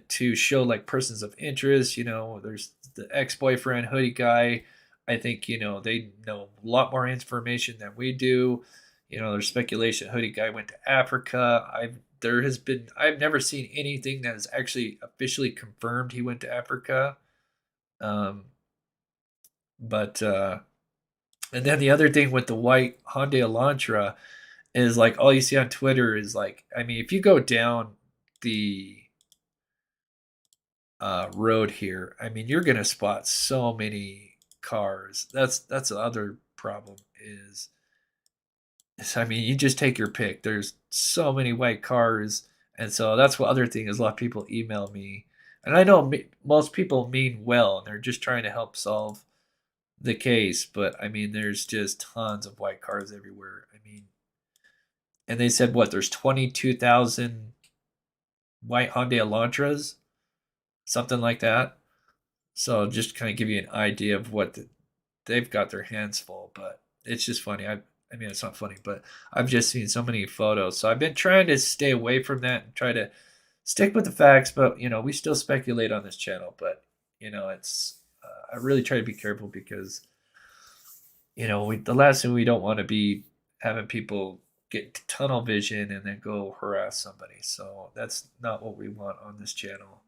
to show like persons of interest. There's the ex-boyfriend Hoodie guy. I think, they know a lot more information than we do. There's speculation Hoodie guy went to Africa. I've never seen anything that is actually officially confirmed he went to Africa. But and then the other thing with the White Hyundai Elantra is like all you see on Twitter is like, I mean, if you go down the road here, I mean, you're gonna spot so many cars. That's the other problem is I mean, you just take your pick. There's so many white cars, and so that's what other thing is. A lot of people email me, and I know most people mean well, and they're just trying to help solve the case. But I mean, there's just tons of white cars everywhere. I mean, and they said what? There's 22,000 White Hyundai Elantras, something like that. So just kind of give you an idea of what they've got their hands full. But it's just funny. I mean, it's not funny, but I've just seen so many photos. So I've been trying to stay away from that and try to stick with the facts. But, we still speculate on this channel. But, it's I really try to be careful because, the last thing we don't want to be having people get tunnel vision and then go harass somebody. So that's not what we want on this channel.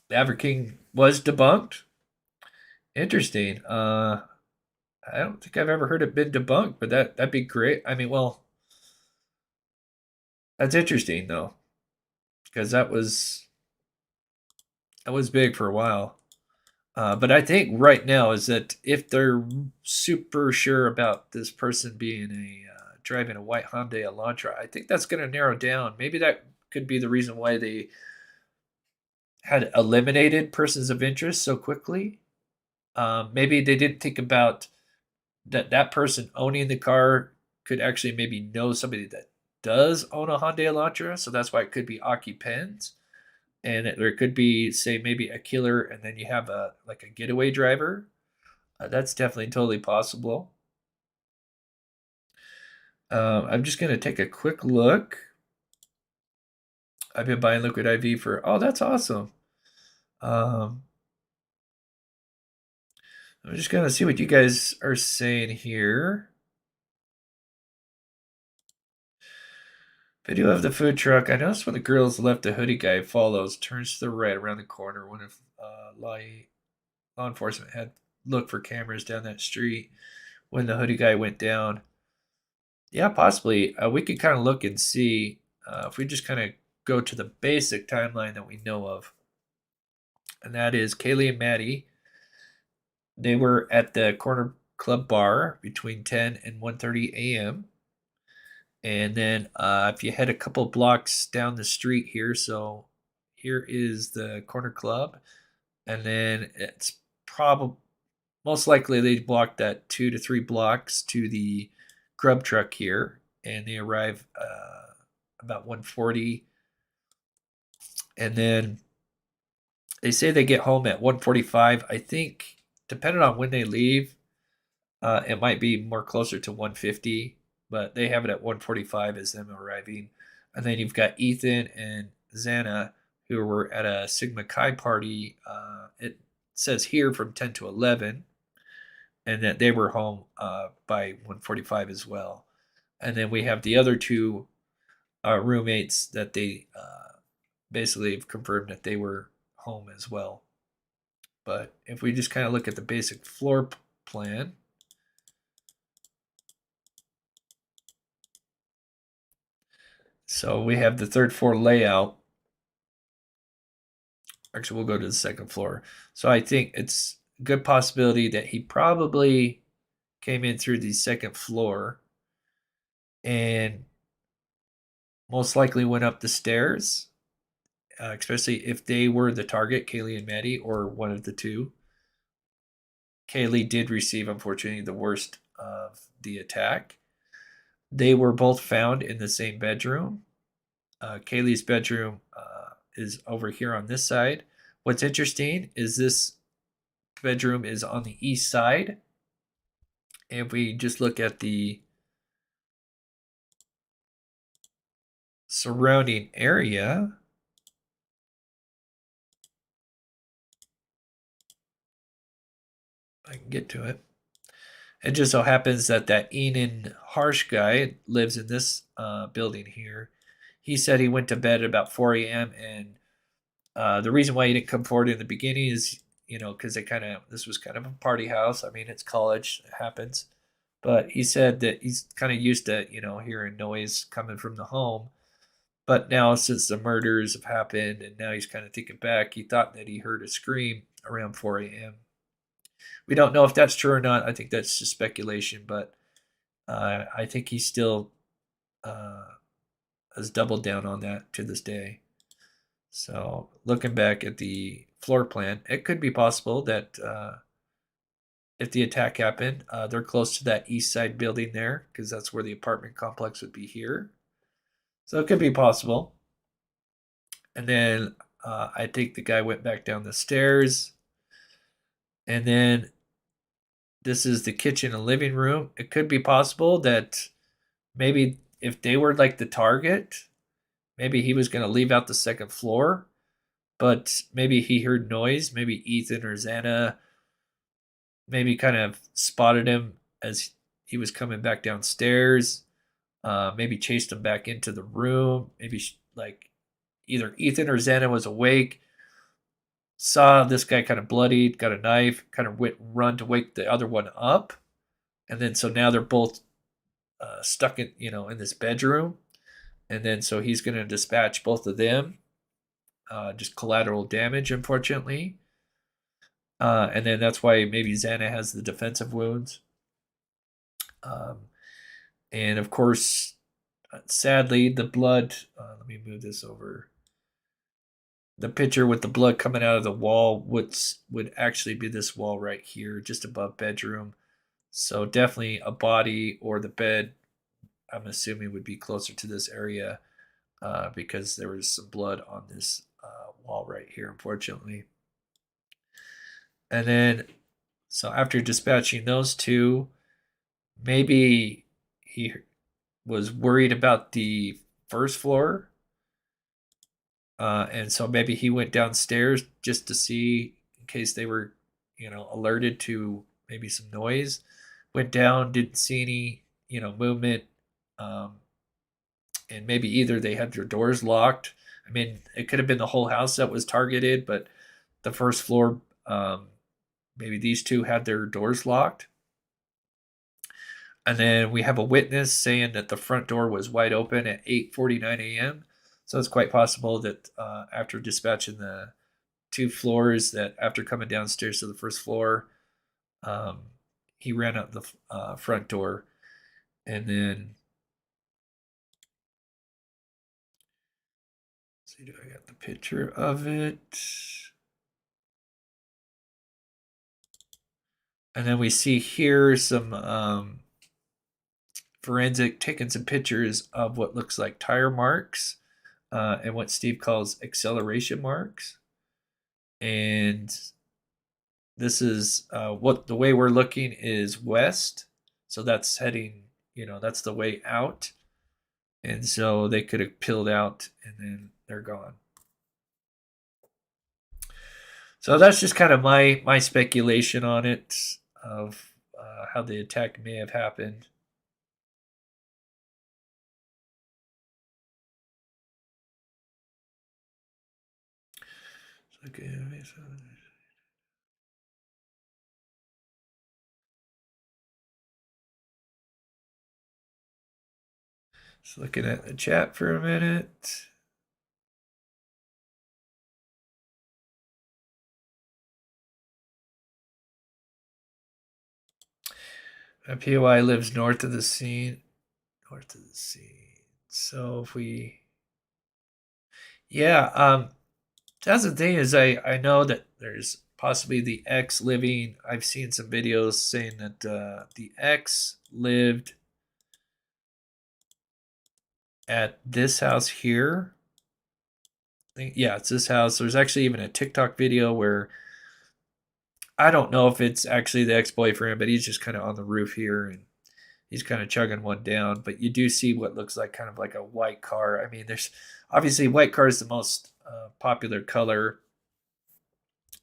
The Aver King was debunked. Interesting. I don't think I've ever heard it been debunked, but that'd be great. I mean, well, that's interesting though, because that was big for a while. But I think right now is that if they're super sure about this person being driving a White Hyundai Elantra, I think that's going to narrow down. Maybe that could be the reason why they had eliminated persons of interest so quickly. Maybe they didn't think about that person owning the car could actually maybe know somebody that does own a Hyundai Elantra, so that's why it could be occupants, and there could be, say, maybe a killer, and then you have a getaway driver. That's definitely totally possible. I'm just gonna take a quick look. I've been buying liquid IV for. Oh, that's awesome. I'm just going to see what you guys are saying here. Video of the food truck. I noticed when the girls left, the hoodie guy follows, turns to the right around the corner. When if law enforcement had looked for cameras down that street when the hoodie guy went down. Yeah, possibly. We could kind of look and see if we just kind of go to the basic timeline that we know of. And that is Kaylee and Maddie. They were at the corner club bar between 10 and 1:30 a.m. And then if you head a couple blocks down the street here, so here is the corner club, and then it's probably most likely they blocked that 2 to 3 blocks to the grub truck here, and they arrive about 1:40, and then they say they get home at 1:45. I think depending on when they leave, it might be more closer to 1:50, but they have it at 1:45 as them arriving. And then you've got Ethan and Xana, who were at a Sigma Chi party. It says here from 10 to 11, and that they were home by 1:45 as well. And then we have the other two roommates that they basically have confirmed that they were home as well. But if we just kind of look at the basic floor plan, so we have the third floor layout. Actually, we'll go to the second floor. So I think it's a good possibility that he probably came in through the second floor and most likely went up the stairs, especially if they were the target, Kaylee and Maddie, or one of the two. Kaylee did receive, unfortunately, the worst of the attack. They were both found in the same bedroom. Kaylee's bedroom is over here on this side. What's interesting is this bedroom is on the east side. If we just look at the surrounding area, I can get to it. It just so happens that Enan Harsh guy lives in this building here. He said he went to bed at about 4 a.m. and the reason why he didn't come forward in the beginning is, because this was kind of a party house. I mean, it's college, it happens. But he said that he's kind of used to, hearing noise coming from the home. But now, since the murders have happened and now he's kind of thinking back, he thought that he heard a scream around 4 a.m. We don't know if that's true or not. I think that's just speculation, but I think he still has doubled down on that to this day. So looking back at the floor plan, it could be possible that if the attack happened, they're close to that east side building there because that's where the apartment complex would be here. So it could be possible. And then I think the guy went back down the stairs. And then this is the kitchen and living room. It could be possible that maybe if they were like the target, maybe he was going to leave out the second floor, but maybe he heard noise. Maybe Ethan or Xana maybe kind of spotted him as he was coming back downstairs. Maybe chased him back into the room. Maybe like either Ethan or Xana was awake, saw this guy kind of bloodied, got a knife, kind of run to wake the other one up, and then so now they're both stuck in in this bedroom, and then so he's going to dispatch both of them, just collateral damage, unfortunately, and then that's why maybe Xana has the defensive wounds, and of course, sadly, the blood. Let me move this over. The picture with the blood coming out of the wall would actually be this wall right here, just above bedroom. So definitely a body or the bed, I'm assuming, would be closer to this area because there was some blood on this wall right here, unfortunately. And then, so after dispatching those two, maybe he was worried about the first floor. And so maybe he went downstairs just to see in case they were, alerted to maybe some noise. Went down, didn't see any, movement. And maybe either they had their doors locked. I mean, it could have been the whole house that was targeted, but the first floor, maybe these two had their doors locked. And then we have a witness saying that the front door was wide open at 8:49 a.m. So it's quite possible that after dispatching the two floors, that after coming downstairs to the first floor, he ran out the front door, and then let's see, do I got the picture of it? And then we see here some forensic taking some pictures of what looks like tire marks and what Steve calls acceleration marks. And this is what the way we're looking is west. So that's heading, that's the way out. And so they could have peeled out and then they're gone. So that's just kind of my speculation on it of how the attack may have happened. Okay. Just looking at the chat for a minute. POI lives north of the scene. North of the scene. So if we, yeah, that's the thing is I know that there's possibly the ex living. I've seen some videos saying that the ex lived at this house here. Yeah, it's this house. There's actually even a TikTok video where I don't know if it's actually the ex-boyfriend, but he's just kind of on the roof here and he's kind of chugging one down. But you do see what looks like kind of like a white car. I mean, there's obviously white car is the most popular color.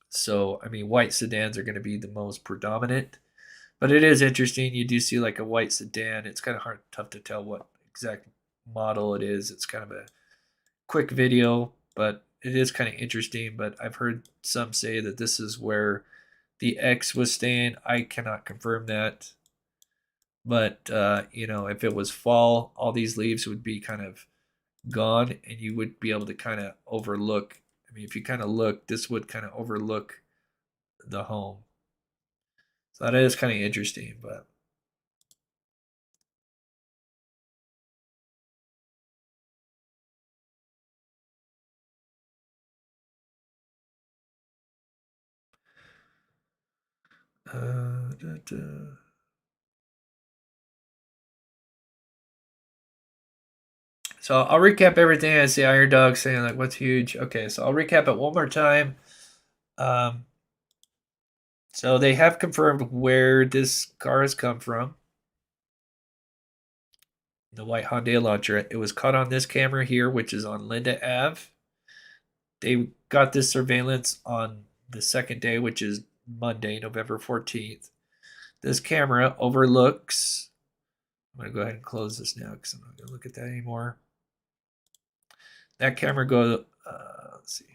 So, I mean, white sedans are going to be the most predominant. But it is interesting. You do see like a white sedan. It's kind of tough to tell what exact model it is. It's kind of a quick video, but it is kind of interesting. But I've heard some say that this is where the ex was staying. I cannot confirm that. But, if it was fall, all these leaves would be kind of gone and you would be able to kind of overlook. I mean, if you kind of look, this would kind of overlook the home. So that is kind of interesting, but. So I'll recap everything. I see Iron Dog saying like, "What's huge?" Okay, so I'll recap it one more time. So they have confirmed where this car has come from. The White Hyundai Elantra. It was caught on this camera here, which is on Linda Ave. They got this surveillance on the second day, which is Monday, November 14th. This camera overlooks. I'm going to go ahead and close this now because I'm not going to look at that anymore. That camera goes, let's see.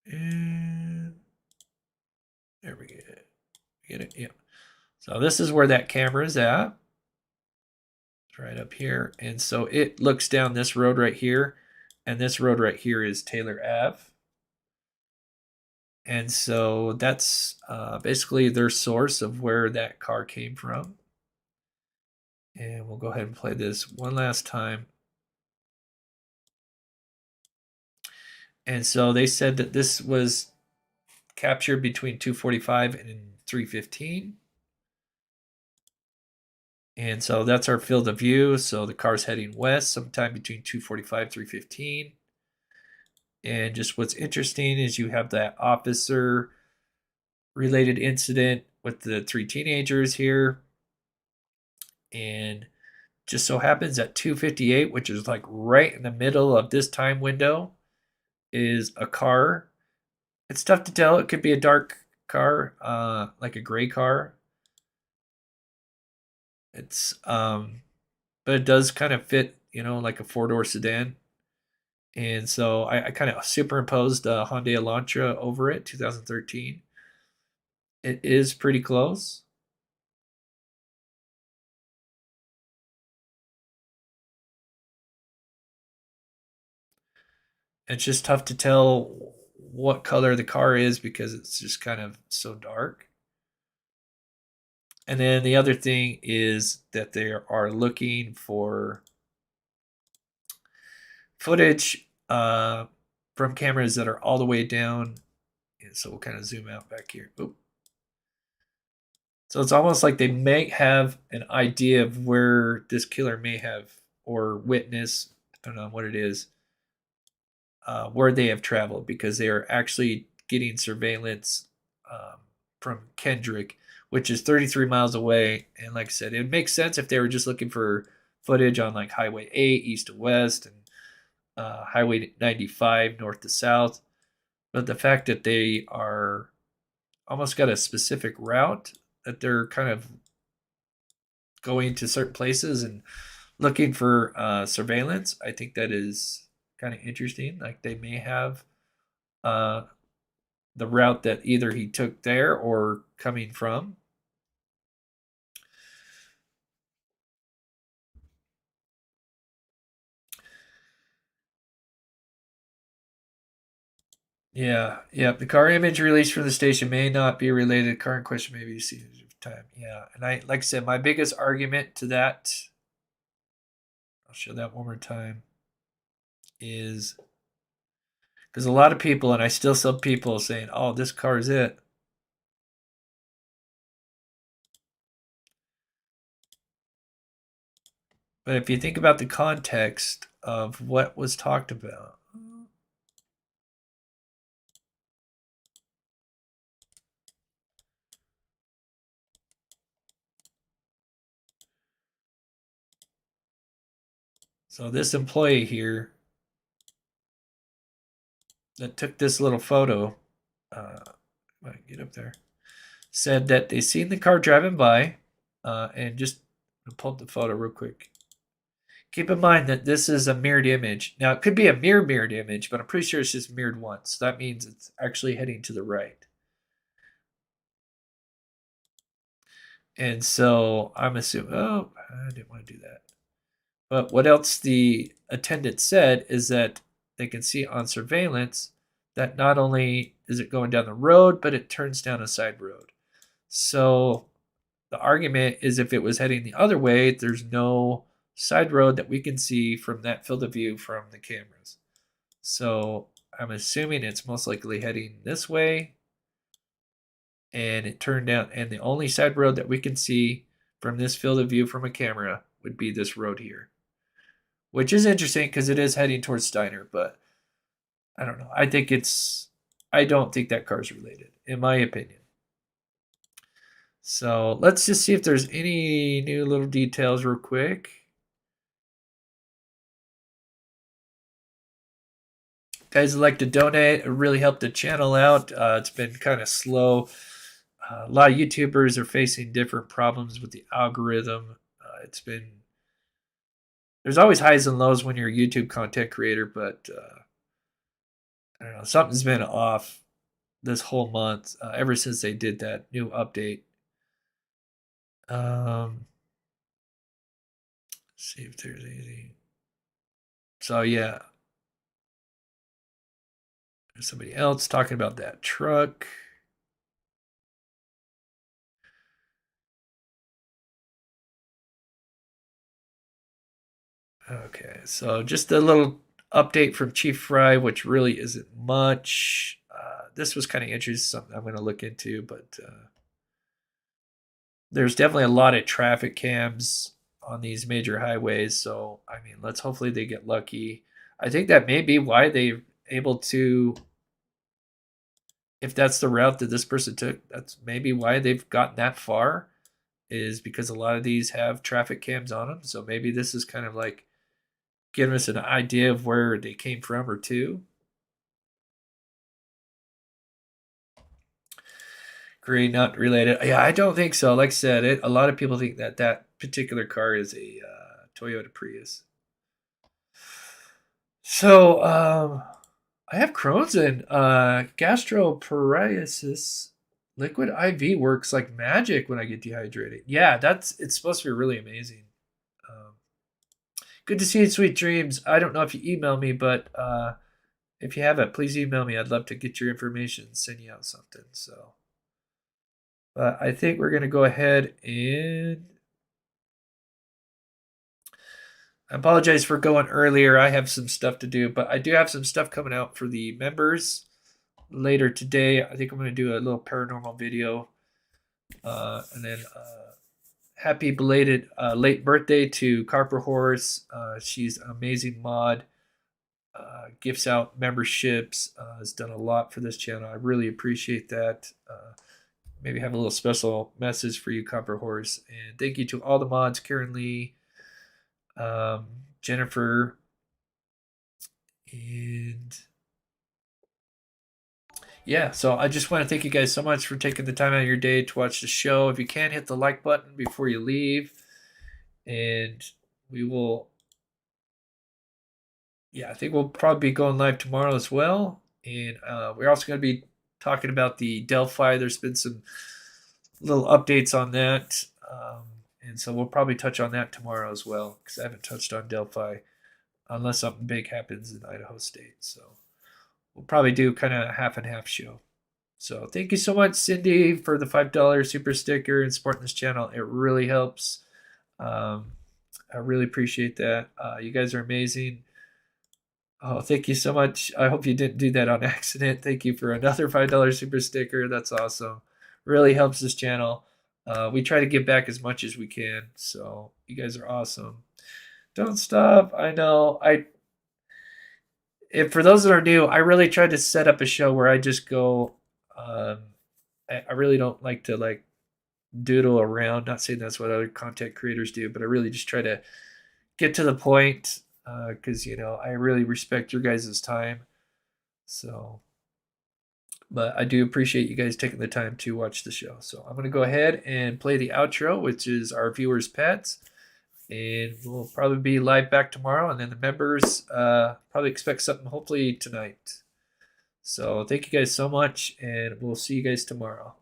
And there we get it. Yeah. So this is where that camera is at. It's right up here. And so it looks down this road right here. And this road right here is Taylor Ave. And so that's basically their source of where that car came from. And we'll go ahead and play this one last time. And so they said that this was captured between 2:45 and 3:15. And so that's our field of view. So the car's heading west sometime between 2:45 3:15. And just what's interesting is you have that officer related incident with the 3 teenagers here. And just so happens at 2:58, which is like right in the middle of this time window, is a car. It's tough to tell. It could be a dark car, like a gray car. It's but it does kind of fit, like a 4-door sedan. And so I kind of superimposed the Hyundai Elantra over it, 2013. It is pretty close. It's just tough to tell what color the car is because it's just kind of so dark. And then the other thing is that they are looking for footage from cameras that are all the way down. And so we'll kind of zoom out back here. Oop. So it's almost like they may have an idea of where this killer may have, or witness, depending on what it is, where they have traveled, because they are actually getting surveillance from Kendrick, which is 33 miles away. And like I said, it makes sense if they were just looking for footage on like Highway 8 east to west and Highway 95 north to south. But the fact that they are almost got a specific route that they're kind of going to certain places and looking for surveillance, I think that is kind of interesting. Like they may have the route that either he took there or coming from. Yeah. The car image released from the station may not be related. Car in question may be seen at time. Yeah, and I like I said, my biggest argument to that, I'll show that one more time, is because a lot of people, and I still saw people saying, "Oh, this car is it." But if you think about the context of what was talked about. So this employee here that took this little photo, get up there, said that they seen the car driving by, and just pull up the photo real quick. Keep in mind that this is a mirrored image. Now, it could be a mirrored image, but I'm pretty sure it's just mirrored once. That means it's actually heading to the right. And so I'm assuming, oh, I didn't want to do that. But what else the attendant said is that they can see on surveillance that not only is it going down the road, but it turns down a side road. So the argument is if it was heading the other way, there's no side road that we can see from that field of view from the cameras. So I'm assuming it's most likely heading this way. And it turned down, and the only side road that we can see from this field of view from a camera would be this road here. Which is interesting because it is heading towards Steiner, but I don't know. I don't think that car's related, in my opinion. So let's just see if there's any new little details real quick. Guys would like to donate, it really helped the channel out. It's been kind of slow. A lot of YouTubers are facing different problems with the algorithm. There's always highs and lows when you're a YouTube content creator, but I don't know, something's been off this whole month ever since they did that new update. See if there's anything. So yeah, there's somebody else talking about that truck. Okay, so just a little update from Chief Fry, which really isn't much. This was kind of interesting, something I'm going to look into, but there's definitely a lot of traffic cams on these major highways. So, I mean, hopefully they get lucky. I think that may be why they're able to, if that's the route that this person took, that's maybe why they've gotten that far, is because a lot of these have traffic cams on them. So maybe this is kind of like giving us an idea of where they came from or to. Green, not related. Yeah, I don't think so. Like I said, a lot of people think that particular car is a Toyota Prius. So I have Crohn's and gastroparesis. Liquid IV works like magic when I get dehydrated. Yeah, it's supposed to be really amazing. Good to see you, sweet dreams. I don't know if you emailed me, but if you have it, please email me. I'd love to get your information and send you out something. So, but I think we're going to go ahead and I apologize for going earlier. I have some stuff to do, but I do have some stuff coming out for the members later today. I think I'm going to do a little paranormal video. And then happy belated late birthday to Carper Horse. She's an amazing mod. Gifts out memberships. Has done a lot for this channel. I really appreciate that. Maybe have a little special message for you, Copper Horse. And thank you to all the mods, Karen Lee, Jennifer, and yeah, so I just want to thank you guys so much for taking the time out of your day to watch the show. If you can, hit the like button before you leave. And we will, I think we'll probably be going live tomorrow as well. And we're also going to be talking about the Delphi. There's been some little updates on that. And so we'll probably touch on that tomorrow as well, because I haven't touched on Delphi unless something big happens in Idaho State. So we'll probably do kind of a half and half show. So thank you so much, Cindy, for the $5 super sticker and supporting this channel. It really helps. I really appreciate that. You guys are amazing. Oh, thank you so much. I hope you didn't do that on accident. Thank you for another $5 super sticker. That's awesome. Really helps this channel. We try to give back as much as we can. So you guys are awesome. Don't stop. I know. If for those that are new, I really tried to set up a show where I just go. I really don't like to doodle around. Not saying that's what other content creators do, but I really just try to get to the point because I really respect your guys' time. So, but I do appreciate you guys taking the time to watch the show. So I'm going to go ahead and play the outro, which is our viewers' pets. And we'll probably be live back tomorrow. And then the members probably expect something hopefully tonight. So thank you guys so much. And we'll see you guys tomorrow.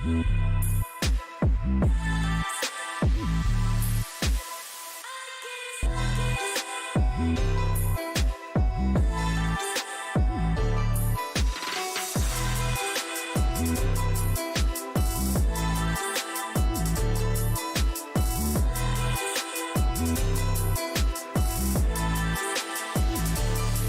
Mm-hmm.